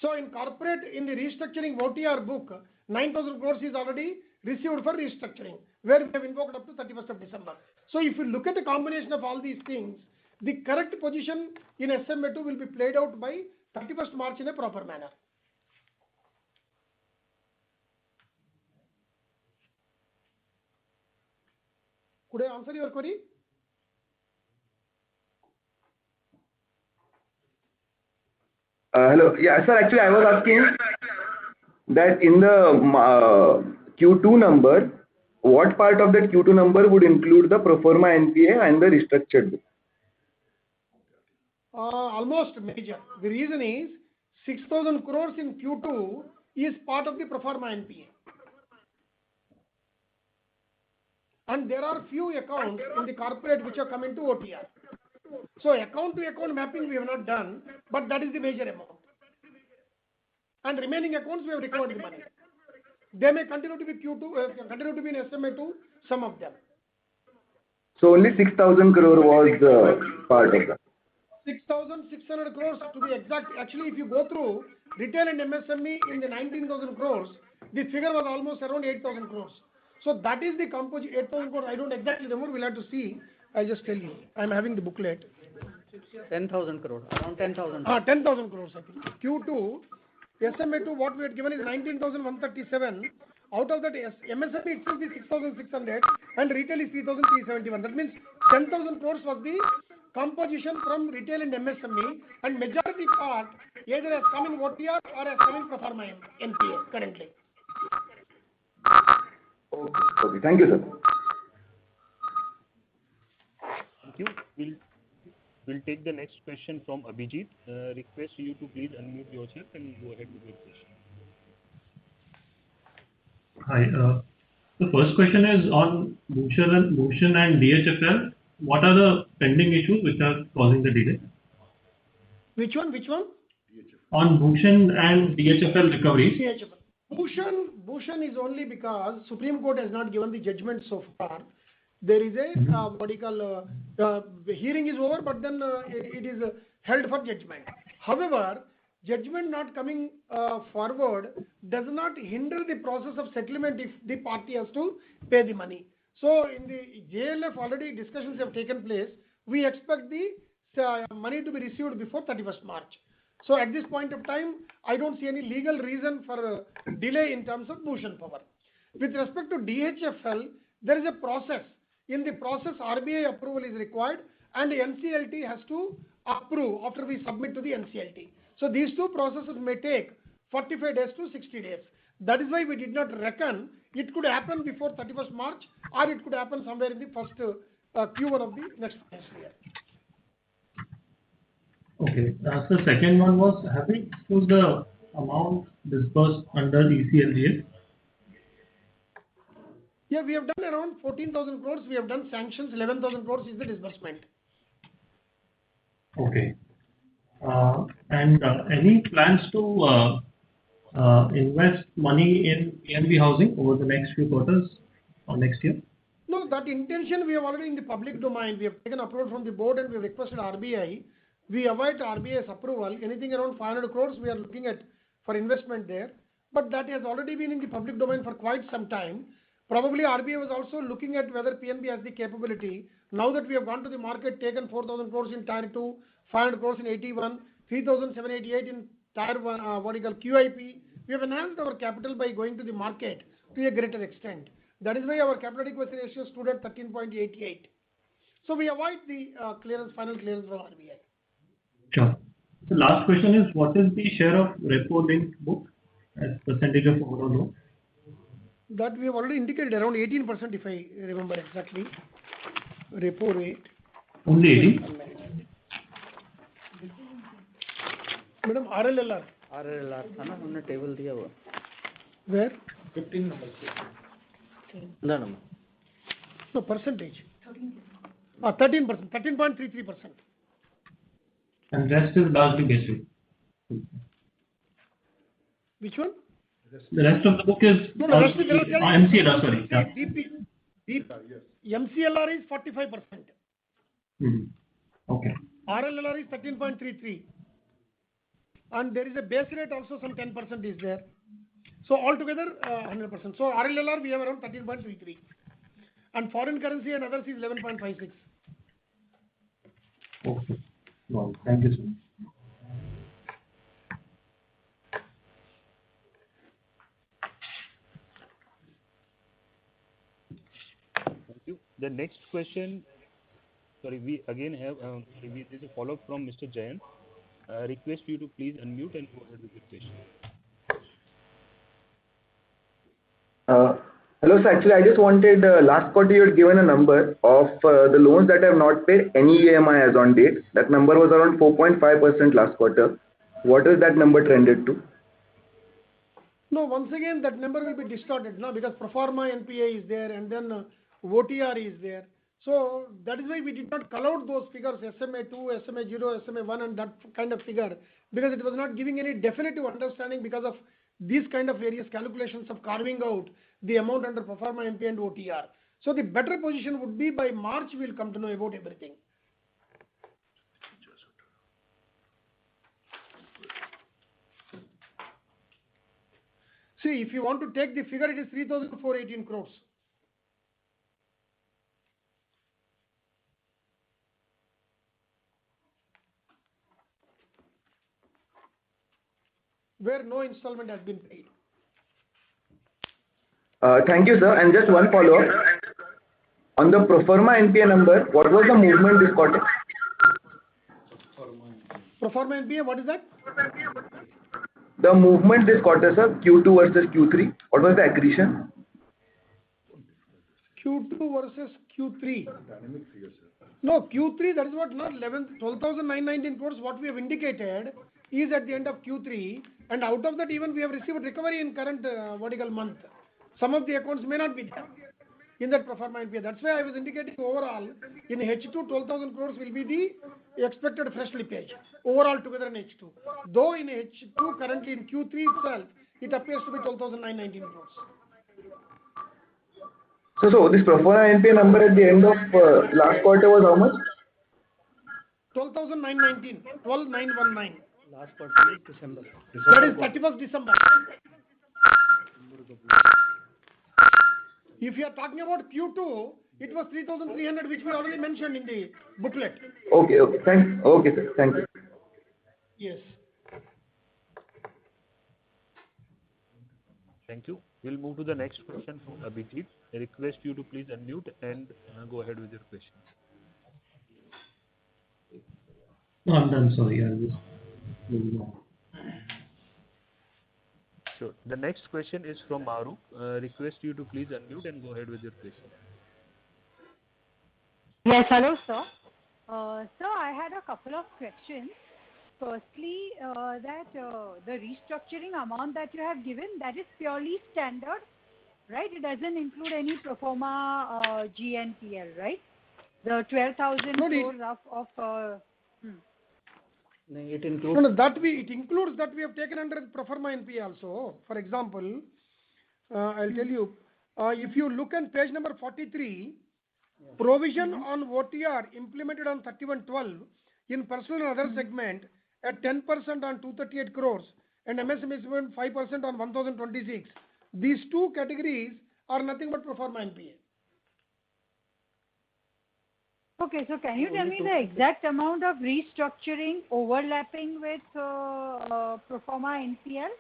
So in corporate, in the restructuring OTR book, 9,000 crores is already received for restructuring, where we have invoked up to 31st of December. So if you look at the combination of all these things, the correct position in SMA2 will be played out by 31st March in a proper manner. Could I answer your query? Hello. Yeah, sir, actually I was asking that in the Q2 number, what part of that Q2 number would include the pro forma NPA and the restructured book? Almost major. The reason is 6,000 crores in Q2 is part of the pro forma NPA. And there are few accounts in the corporate which are coming to OTR. So account to account mapping we have not done, but that is the major amount. And remaining accounts we have recovered the money. They may continue to be continue to be in SMA2, some of them. So only 6,000 crore was part of that. 6,600 crores to be exact. Actually, if you go through retail and MSME in the 19,000 crores, the figure was almost around 8,000 crores. So that is the composition. 8,000 crores, I don't exactly remember. We'll have to see. I'll just tell you. I'm having the booklet. 10,000 crores, around 10,000. 10,000 crores, I think. Q2, SMA2, what we had given is 19,137. Out of that, MSME itself is 6,600 and retail is 3,371. That means 10,000 crores was the composition from retail and MSME, and majority part either has come in OTR or has come in pro forma NPA currently. Okay. Thank you, sir. Thank you. We'll take the next question from Abhijit. Request you to please unmute yourself and go ahead with your question. Hi. The first question is on Bhushan and DHFL. What are the pending issues which are causing the delay? Which one? On Bhushan and DHFL recoveries. Bhushan is only because Supreme Court has not given the judgment so far. There is a the hearing is over, but then it is held for judgment. However, judgment not coming forward does not hinder the process of settlement if the party has to pay the money. So in the JLF already discussions have taken place. We expect the money to be received before 31st March. So at this point of time, I don't see any legal reason for delay in terms of Bhushan Power. With respect to DHFL, there is a process. In the process, RBI approval is required and the NCLT has to approve after we submit to the NCLT. So these two processes may take 45 days to 60 days. That is why we did not reckon it could happen before 31st March or it could happen somewhere in the first Q1 of the next financial year. Okay. So the second one was, have we disclosed the amount disbursed under ECLGS? Yeah, we have done around 14,000 crores. We have done sanctions. 11,000 crores is the disbursement. Okay. And any plans to invest money in PNB housing over the next few quarters or next year? No, that intention we have already in the public domain. We have taken approval from the board and we have requested RBI. We await RBI's approval. Anything around 500 crores we are looking at for investment there. But that has already been in the public domain for quite some time. Probably RBI was also looking at whether PNB has the capability. Now that we have gone to the market, taken 4,000 crores in Tier 2, 500 crores in 81, 3,788 in Tier 1, QIP. We have enhanced our capital by going to the market to a greater extent. That is why our capital adequacy ratio stood at 13.88. So we avoid the final clearance from RBI. Sure. The last question is, what is the share of repo linked book as percentage of overall loan? That we have already indicated, around 18% if I remember exactly. Repo rate. Only 18? Madam, RLLR. था ना हमने table दिया हुआ. Where? 15 numbers. No. No, percentage. 13%, 13.33%. And rest is largely basic. Which one? The rest of the book is MCLR, sorry. Yeah. MCLR is 45%. Okay. RLLR is 13.33. And there is a base rate also, some 10% is there. So altogether 100%. So RLLR we have around 13.33. And foreign currency and others is 11.56. Okay. Well, thank you, sir. Thank you. The next question, we again have this is a follow-up from Mr. Jayan. Request you to please unmute and go ahead with your question. Hello, sir. Actually, I just wanted, last quarter you had given a number of the loans that have not paid any EMI as on date. That number was around 4.5% last quarter. What is that number trended to? No, once again, that number will be distorted now because Proforma NPA is there and then OTR is there. So that is why we did not call out those figures, SMA 2, SMA 0, SMA 1 and that kind of figure, because it was not giving any definitive understanding because of these kind of various calculations of carving out the amount under Proforma NPA and OTR. So the better position would be by March we will come to know about everything. See, if you want to take the figure, it is 3,418 crores. Where no installment has been paid. Thank you, sir. And just one follow-up. On the Proforma NPA number, what was the movement this quarter? Proforma NPA, what is that? The movement this quarter, sir, Q2 versus Q3. What was the accretion? Q2 versus Q3. No, Q3, that is what, not 12,919 crores, what we have indicated is at the end of Q3, and out of that even we have received recovery in current month. some of the accounts may not be there in that pro forma NPA. That's why I was indicating overall in H2 12,000 crores will be the expected fresh slippage overall together in H2. Though in H2 currently in Q3 itself it appears to be 12,919 crores. So this pro forma NPA number at the end of last quarter was how much? 12,919, 12,919. Last quarter is December. That is 31st December. If you are talking about Q2, it was 3,300, which we already mentioned in the booklet. Okay, thanks. Okay, sir. Thank you. Yes. Thank you. We'll move to the next question from Abhijit. I request you to please unmute and go ahead with your question. No, I'm done. Sorry, I'll just moving on. Sure. The next question is from Maru. Request you to please unmute and go ahead with your question. Yes, hello, sir. Sir, I had a couple of questions. Firstly, that the restructuring amount that you have given, that is purely standard, right? It doesn't include any pro forma GNPL, right? The 12,000 crores of it includes. No, it includes that we have taken under the pro forma NPA also. For example, I'll tell you, if you look at page number 43, provision on OTR implemented on 31/12 in personal and other segment at 10% on 238 crores and MSME 5% on 1,026. These two categories are nothing but pro forma NPA. Okay, so can you tell me the exact amount of restructuring overlapping with pro forma NPL?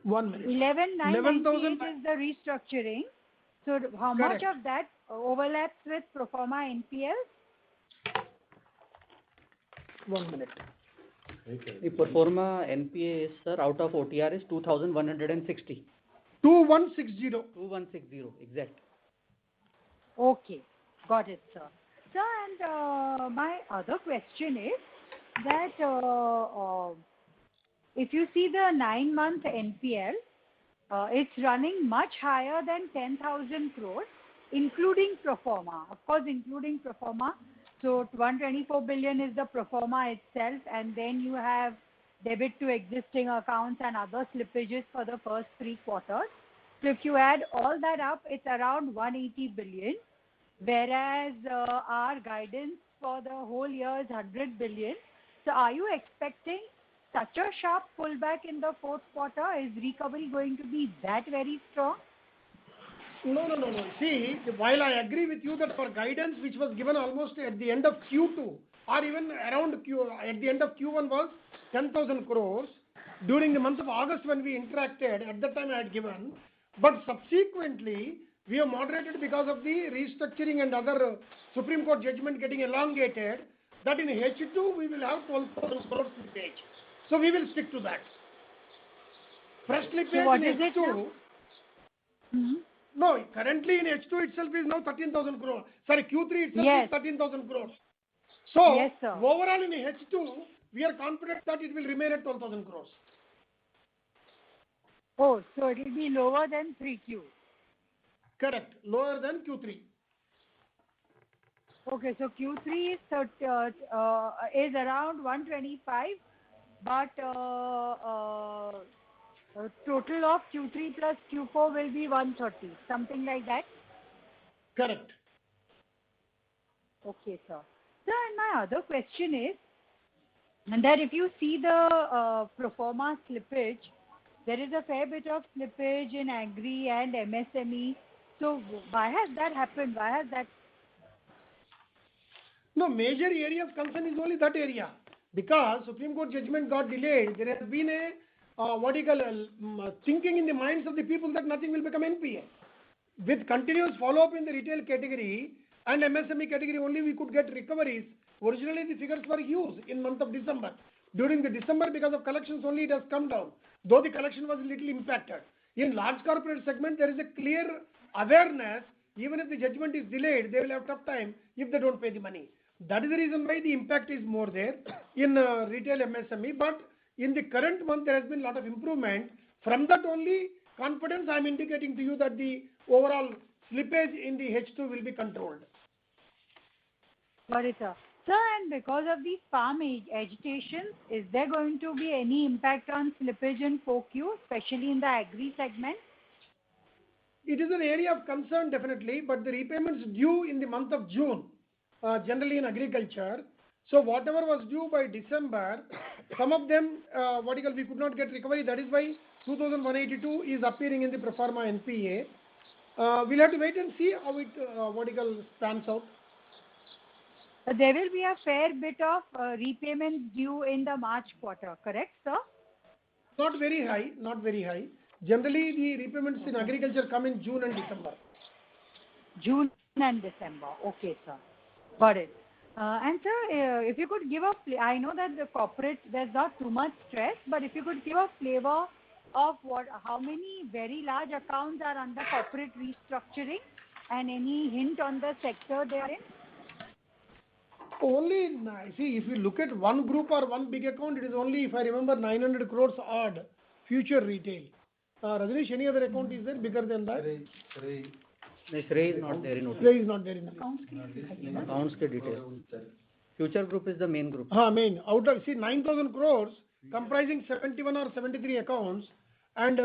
1 minute. 11,998 is the restructuring. So how much Correct. of that overlaps with pro forma NPL? 1 minute. The pro forma NPA, sir, out of OTR is 2,160. 2160. 2160, exact. Okay, got it, sir. Sir, and my other question is that if you see the 9-month NPL, it's running much higher than 10,000 crores, including pro forma. Of course, including pro forma. So 124 billion is the pro forma itself, and then you have debit to existing accounts and other slippages for the first 3 quarters. So if you add all that up, it's around 180 billion, whereas our guidance for the whole year is 100 billion. So are you expecting such a sharp pullback in the fourth quarter? Is recovery going to be that very strong? No. See, while I agree with you that for guidance which was given almost at the end of Q2 or even around at the end of Q1 was 10,000 crores, during the month of August when we interacted, at that time I had given, but subsequently we have moderated because of the restructuring and other Supreme Court judgment getting elongated, that in H2 we will have 12,000 crores slippage. So we will stick to that. Fresh slippage So what in is it H2. No, currently in H2 itself is now 13,000 crores. Sorry, Q3 itself Yes. is 13,000 crores. So Yes, sir. overall in H2, we are confident that it will remain at 12,000 crores. Oh, so it will be lower than 3Q. Correct, lower than Q3. Okay, so Q3 is around 125, but total of Q3 plus Q4 will be 130, something like that? Correct. Okay, sir. Sir, and my other question is, and that if you see the pro forma slippage, there is a fair bit of slippage in agri and MSME. So why has that happened? Why has that? No, major area of concern is only that area. Because Supreme Court judgment got delayed, there has been a thinking in the minds of the people that nothing will become NPA. With continuous follow-up in the retail category and MSME category only we could get recoveries. Originally the figures were huge in month of December. During the December, because of collections only, it has come down, though the collection was a little impacted. In large corporate segment, there is a clear awareness, even if the judgment is delayed, they will have tough time if they don't pay the money. That is the reason why the impact is more there in retail MSME. But in the current month, there has been a lot of improvement. From that only, confidence, I am indicating to you that the overall slippage in the H2 will be controlled. Got it, sir. Sir, and because of these farm agitations, is there going to be any impact on slippage in 4Q, especially in the agri segment? It is an area of concern definitely, but the repayments due in the month of June, generally in agriculture. So whatever was due by December, some of them, we could not get recovery. That is why 2,182 is appearing in the pro forma NPA. We'll have to wait and see how it pans out. There will be a fair bit of repayments due in the March quarter, correct, sir? Not very high, not very high. Generally, the repayments in agriculture come in June and December. June and December. Okay, sir. Got it. And sir, if you could give I know that the corporate, there's not too much stress, but if you could give a flavor of how many very large accounts are under corporate restructuring and any hint on the sector they are in? Only, see, if you look at one group or one big account, it is only, if I remember, 900 crores odd, future retail. Rajnish, any other account is there bigger than that? Shrey is not there in Shrey is not there in the accounts ke detail. Future group is the main group. Main. Out of, see, 9,000 crores comprising 71 or 73 accounts, and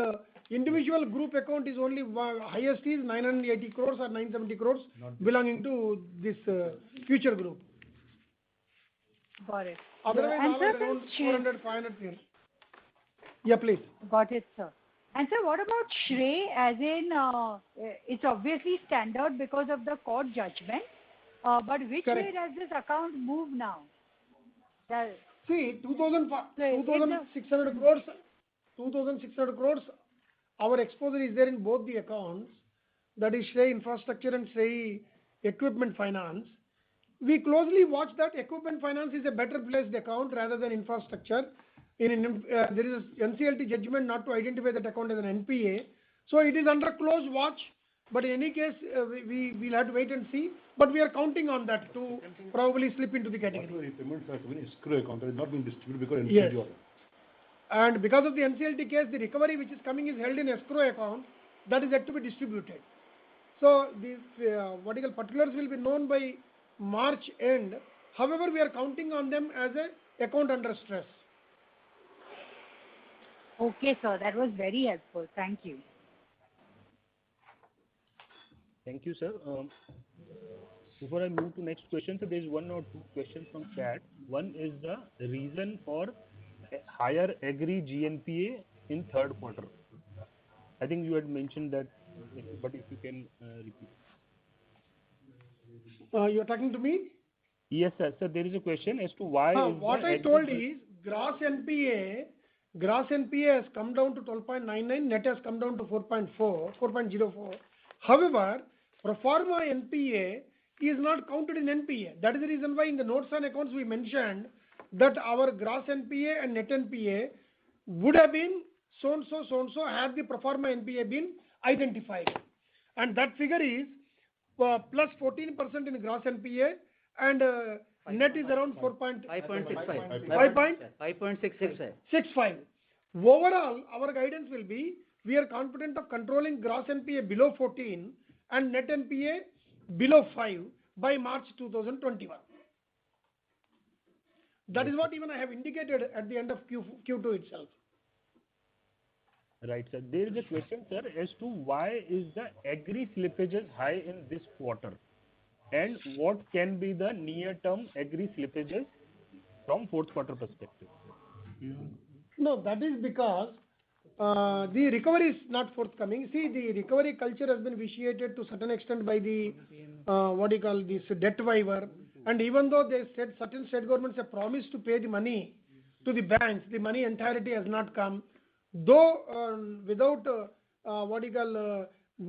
individual group account is only highest is 980 crores or 970 crores belonging to this future group. Got it. Otherwise, all around 400, 500 here. Yeah, please. Got it, sir. And sir, what about Shrey? As in, it's obviously standard because of the court judgment. But which way does this account move now? See, 2,600 crores. 2,600 crores. Our exposure is there in both the accounts. That is Shrey Infrastructure and Shrey Equipment Finance. We closely watch that. Equipment Finance is a better placed account rather than infrastructure. There is NCLT judgment not to identify that account as an NPA. So it is under close watch. But in any case, we'll have to wait and see. But we are counting on that to probably slip into the category. Payments are in escrow account. It has not been distributed because of yes. NCLT order. And because of the NCLT case, the recovery which is coming is held in escrow account. That is yet to be distributed. So the particulars will be known by March end. However, we are counting on them as a account under stress. Okay, sir. That was very helpful. Thank you. Thank you, sir. Before I move to next question, so there is one or two questions from chat. One is the reason for higher agri GNPA in third quarter. I think you had mentioned that, but if you can repeat. You are talking to me? Yes, sir. So there is a question as to why. What I told is gross NPA has come down to 12.99, net has come down to 4.04. However, pro forma NPA is not counted in NPA. That is the reason why in the notes on accounts we mentioned that our gross NPA and net NPA would have been so and so had the pro forma NPA been identified. And that figure is plus 14% in gross NPA and net is around 5.65. Overall, our guidance will be, we are confident of controlling gross NPA below 14 and net NPA below 5 by March 2021. That is what even I have indicated at the end of Q2 itself. Right, sir. There is a question, sir, as to why is the agri slippages high in this quarter, and what can be the near-term agri slippages from fourth quarter perspective? No, that is because the recovery is not forthcoming. See, the recovery culture has been vitiated to a certain extent by the this debt waiver, and even though they said certain state governments have promised to pay the money to the banks, the money entirety has not come. Though without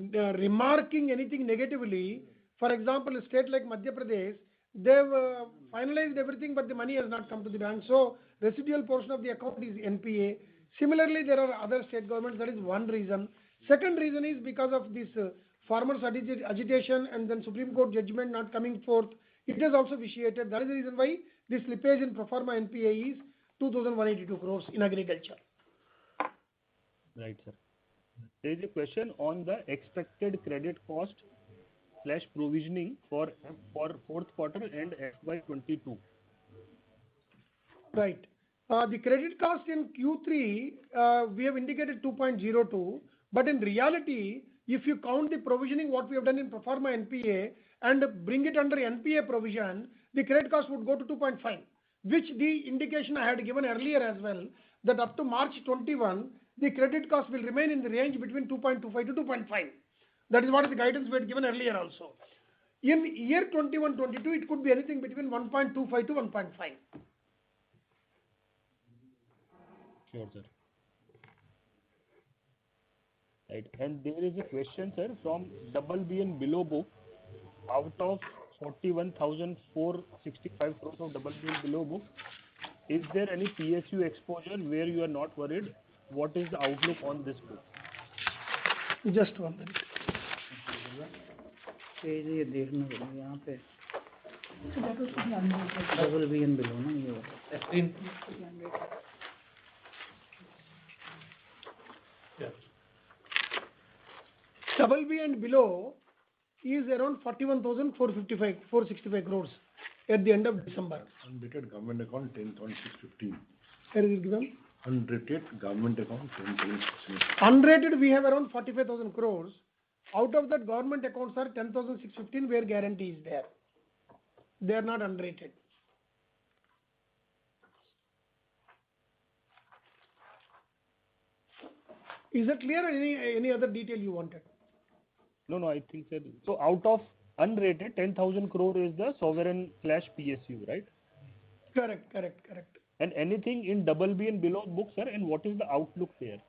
remarking anything negatively, for example, a state like Madhya Pradesh, they've finalized everything, but the money has not come to the bank. So residual portion of the account is NPA. Similarly, there are other state governments. That is one reason. Second reason is because of this farmers' agitation and then Supreme Court judgment not coming forth. It has also vitiated. That is the reason why the slippage in pro forma NPA is 2,182 crores in agriculture. Right, sir. There is a question on the expected credit cost / provisioning for fourth quarter and FY22. Right. The credit cost in Q3, we have indicated 2.02, but in reality, if you count the provisioning what we have done in pro forma NPA and bring it under NPA provision, the credit cost would go to 2.5, which the indication I had given earlier as well, that up to March 21, the credit cost will remain in the range between 2.25 to 2.5. That is what the guidance we had given earlier also. In year 21-22, it could be anything between 1.25 to 1.5. Sure, sir. Right, and there is a question, sir, from BB and below book. Out of 41,465 crores of BB and below book, is there any PSU exposure where you are not worried? What is the outlook on this book? Just 1 minute. ये देखना पड़ेगा यहाँ पे double B and below ना ये Double B and below is around 41,465 crores at the end of December. Unrated government account 10,615. Where is it given? Unrated government account 10,615. Unrated we have around 45,000 crores. Out of that, government accounts are 10,615 where guarantee is there. They are not unrated. Is that clear or any other detail you wanted? No, I think that. So out of unrated, 10,000 crore is the sovereign / PSU, right? Correct. And anything in BB and below book, sir, and what is the outlook there?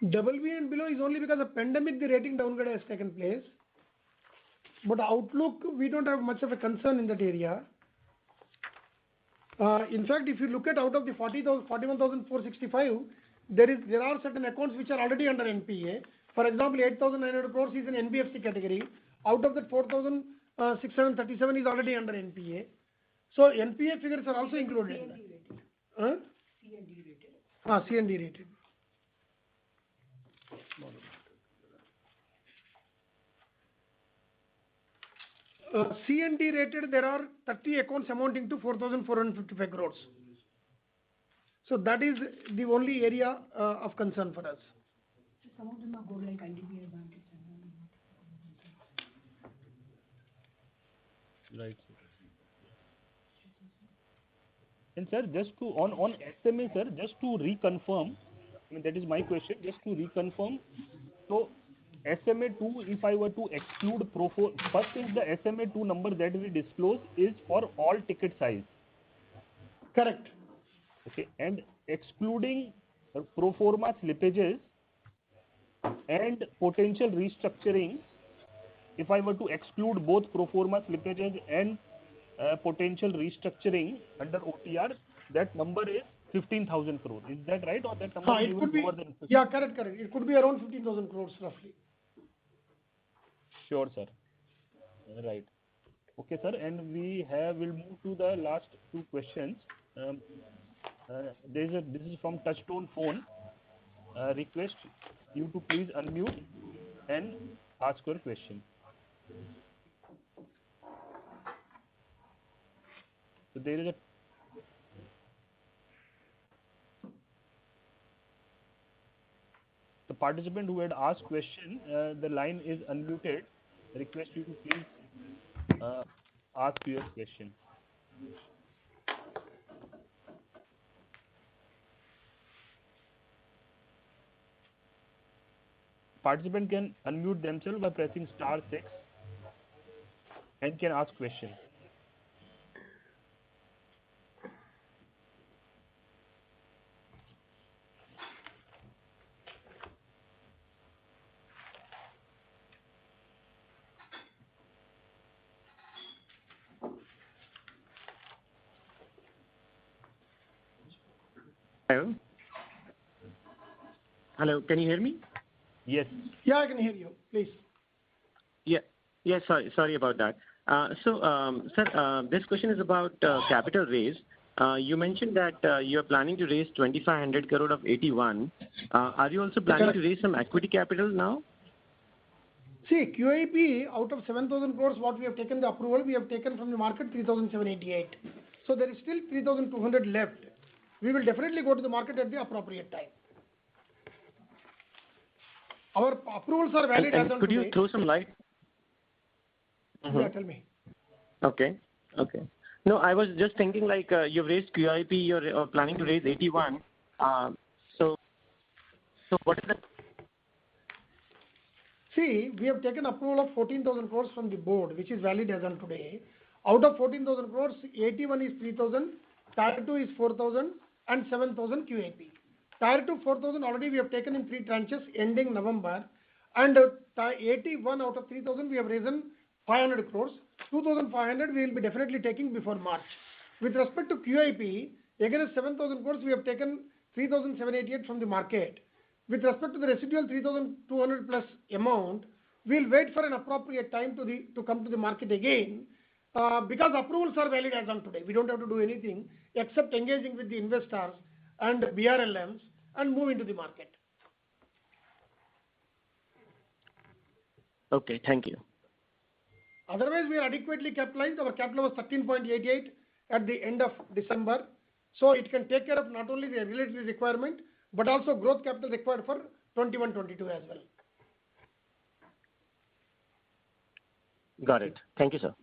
BB and below is only because of pandemic the rating downgrade has taken place. But outlook, we don't have much of a concern in that area. In fact, if you look at out of the 41,465, there are certain accounts which are already under NPA. For example, 8,900 crores is in NBFC category. Out of that, 4,637 is already under NPA. So NPA figures are also included. C&D rated. C&D rated. C&D rated, there are 30 accounts amounting to 4,455 crores. So that is the only area of concern for us. Some of them are good like IDBI Bank. Right. And sir, just to on SMA, sir, just to reconfirm, I mean that is my question. Just to reconfirm, so SMA2, if I were to exclude first is the SMA2 number that we disclose is for all ticket size. Correct. Okay, and excluding pro forma slippages and potential restructuring, if I were to exclude both pro forma slippages and potential restructuring under OTR, that number is 15,000 crores. Is that right, or that number is even lower than 15? Yeah, correct. It could be around 15,000 crores roughly. Sure, sir. Right. Okay, sir, and we'll move to the last two questions. This is from Touchstone Phone. Request you to please unmute and ask your question. So there is the participant who had asked question, the line is unmuted. Request you to please ask your question. Participant can unmute themselves by pressing *6 and can ask question. Hello, can you hear me? Yes. Yeah, I can hear you. Please. Yeah. Sorry about that. Sir, this question is about capital raise. You mentioned that you are planning to raise 2,500 crore of AT1. Are you also planning to raise some equity capital now? See, QIP out of 7,000 crores, what we have taken the approval, we have taken from the market 3,788. So there is still 3,200 left. We will definitely go to the market at the appropriate time. Our approvals are valid as on could today. You throw some light? Yeah, tell me. Okay. No, I was just thinking like you've raised QIP, you're planning to raise 81. So what is the... See, we have taken approval of 14,000 crores from the board, which is valid as on today. Out of 14,000 crores, 81 is 3,000, Tier 2 is 4,000 and 7,000 QIP. Tier 2 4,000 already we have taken in 3 tranches ending November, and 81 out of 3,000 we have raised 500 crores. 2,500 we will be definitely taking before March. With respect to QIP, against 7,000 crores we have taken 3,788 from the market. With respect to the residual 3,200 plus amount, we will wait for an appropriate time to come to the market again, because approvals are valid as on today. We don't have to do anything except engaging with the investors and BRLMs and move into the market. Okay, thank you. Otherwise, we are adequately capitalized. Our capital was 13.88 at the end of December. So it can take care of not only the regulatory requirement, but also growth capital required for 21-22 as well. Got it. Thank you, sir.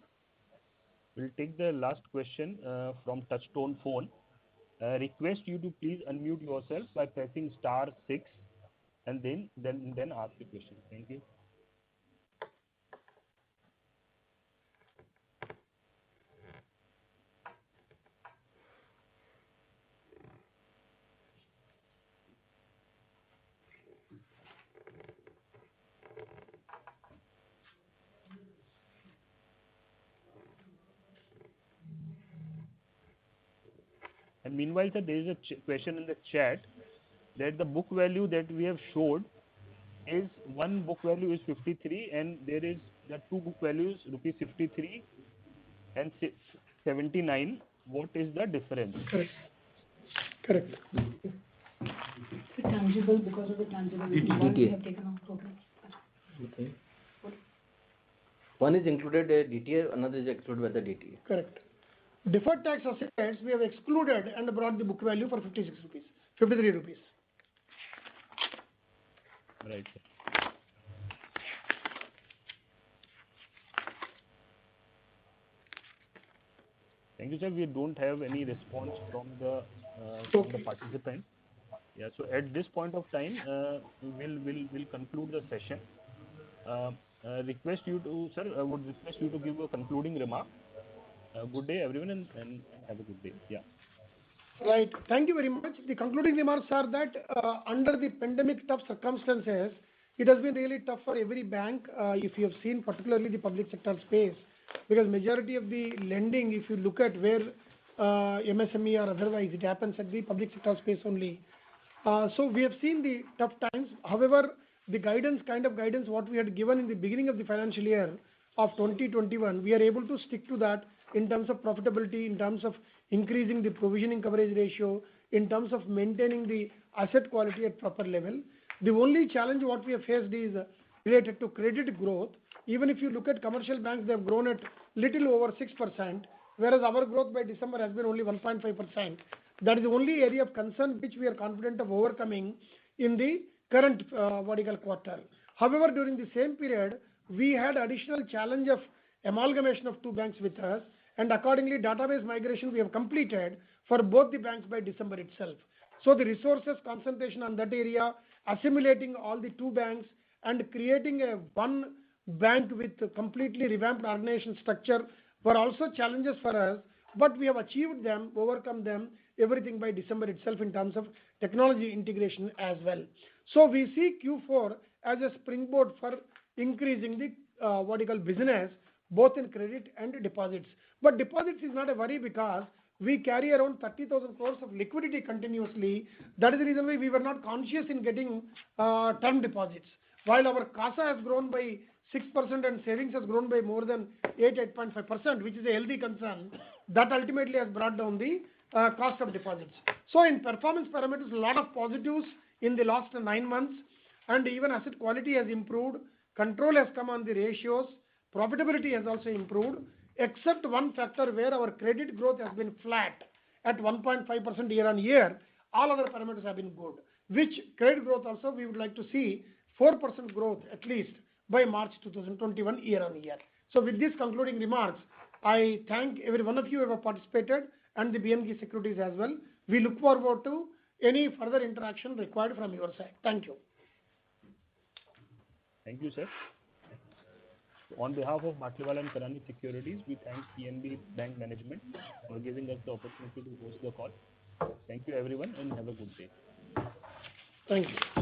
We'll take the last question from Touchstone Phone. Request you to please unmute yourself by pressing *6 and then ask the question. Thank you. And meanwhile, sir, there is a question in the chat that the book value that we have showed is one book value is 53 and there is the two book values rupees 53 and 79. What is the difference? Correct. The tangible, because of the tangible, we have taken off total. Okay. One is included DTA, another is excluded by the DTA. Correct. Deferred tax assets we have excluded and brought the book value for 53 rupees. Right. Thank you, sir. We don't have any response from the participant. Yeah. So at this point of time, we'll conclude the session. Request you to, sir, I would request you to give a concluding remark. Good day, everyone, and have a good day. Yeah. Right. Thank you very much. The concluding remarks are that under the pandemic tough circumstances, it has been really tough for every bank, if you have seen particularly the public sector space, because majority of the lending, if you look at where MSME or otherwise, it happens at the public sector space only. So we have seen the tough times. However, the kind of guidance what we had given in the beginning of the financial year of 2021, we are able to stick to that in terms of profitability, in terms of increasing the provisioning coverage ratio, in terms of maintaining the asset quality at proper level. The only challenge what we have faced is related to credit growth. Even if you look at commercial banks, they have grown at little over 6%, whereas our growth by December has been only 1.5%. That is the only area of concern which we are confident of overcoming in the current quarter. However, during the same period, we had additional challenge of amalgamation of two banks with us, and accordingly database migration we have completed for both the banks by December itself. So the resources concentration on that area, assimilating all the two banks and creating a one bank with a completely revamped organization structure were also challenges for us, but we have achieved them, overcome them, everything by December itself in terms of technology integration as well. So we see Q4 as a springboard for increasing the business both in credit and deposits. But deposits is not a worry because we carry around 30,000 crores of liquidity continuously. That is the reason why we were not conscious in getting term deposits. While our CASA has grown by 6% and savings has grown by more than 8.5%, which is a healthy concern, that ultimately has brought down the cost of deposits. So in performance parameters, a lot of positives in the last 9 months, and even asset quality has improved, control has come on the ratios, profitability has also improved, except one factor where our credit growth has been flat at 1.5% year on year. All other parameters have been good, which credit growth also we would like to see 4% growth at least by March 2021 year on year. So with these concluding remarks, I thank every one of you who have participated and the BMG Securities as well. We look forward to any further interaction required from your side. Thank you. Thank you, sir. On behalf of Batlivala and Karani Securities, we thank PNB Bank Management for giving us the opportunity to host the call. Thank you everyone and have a good day. Thank you.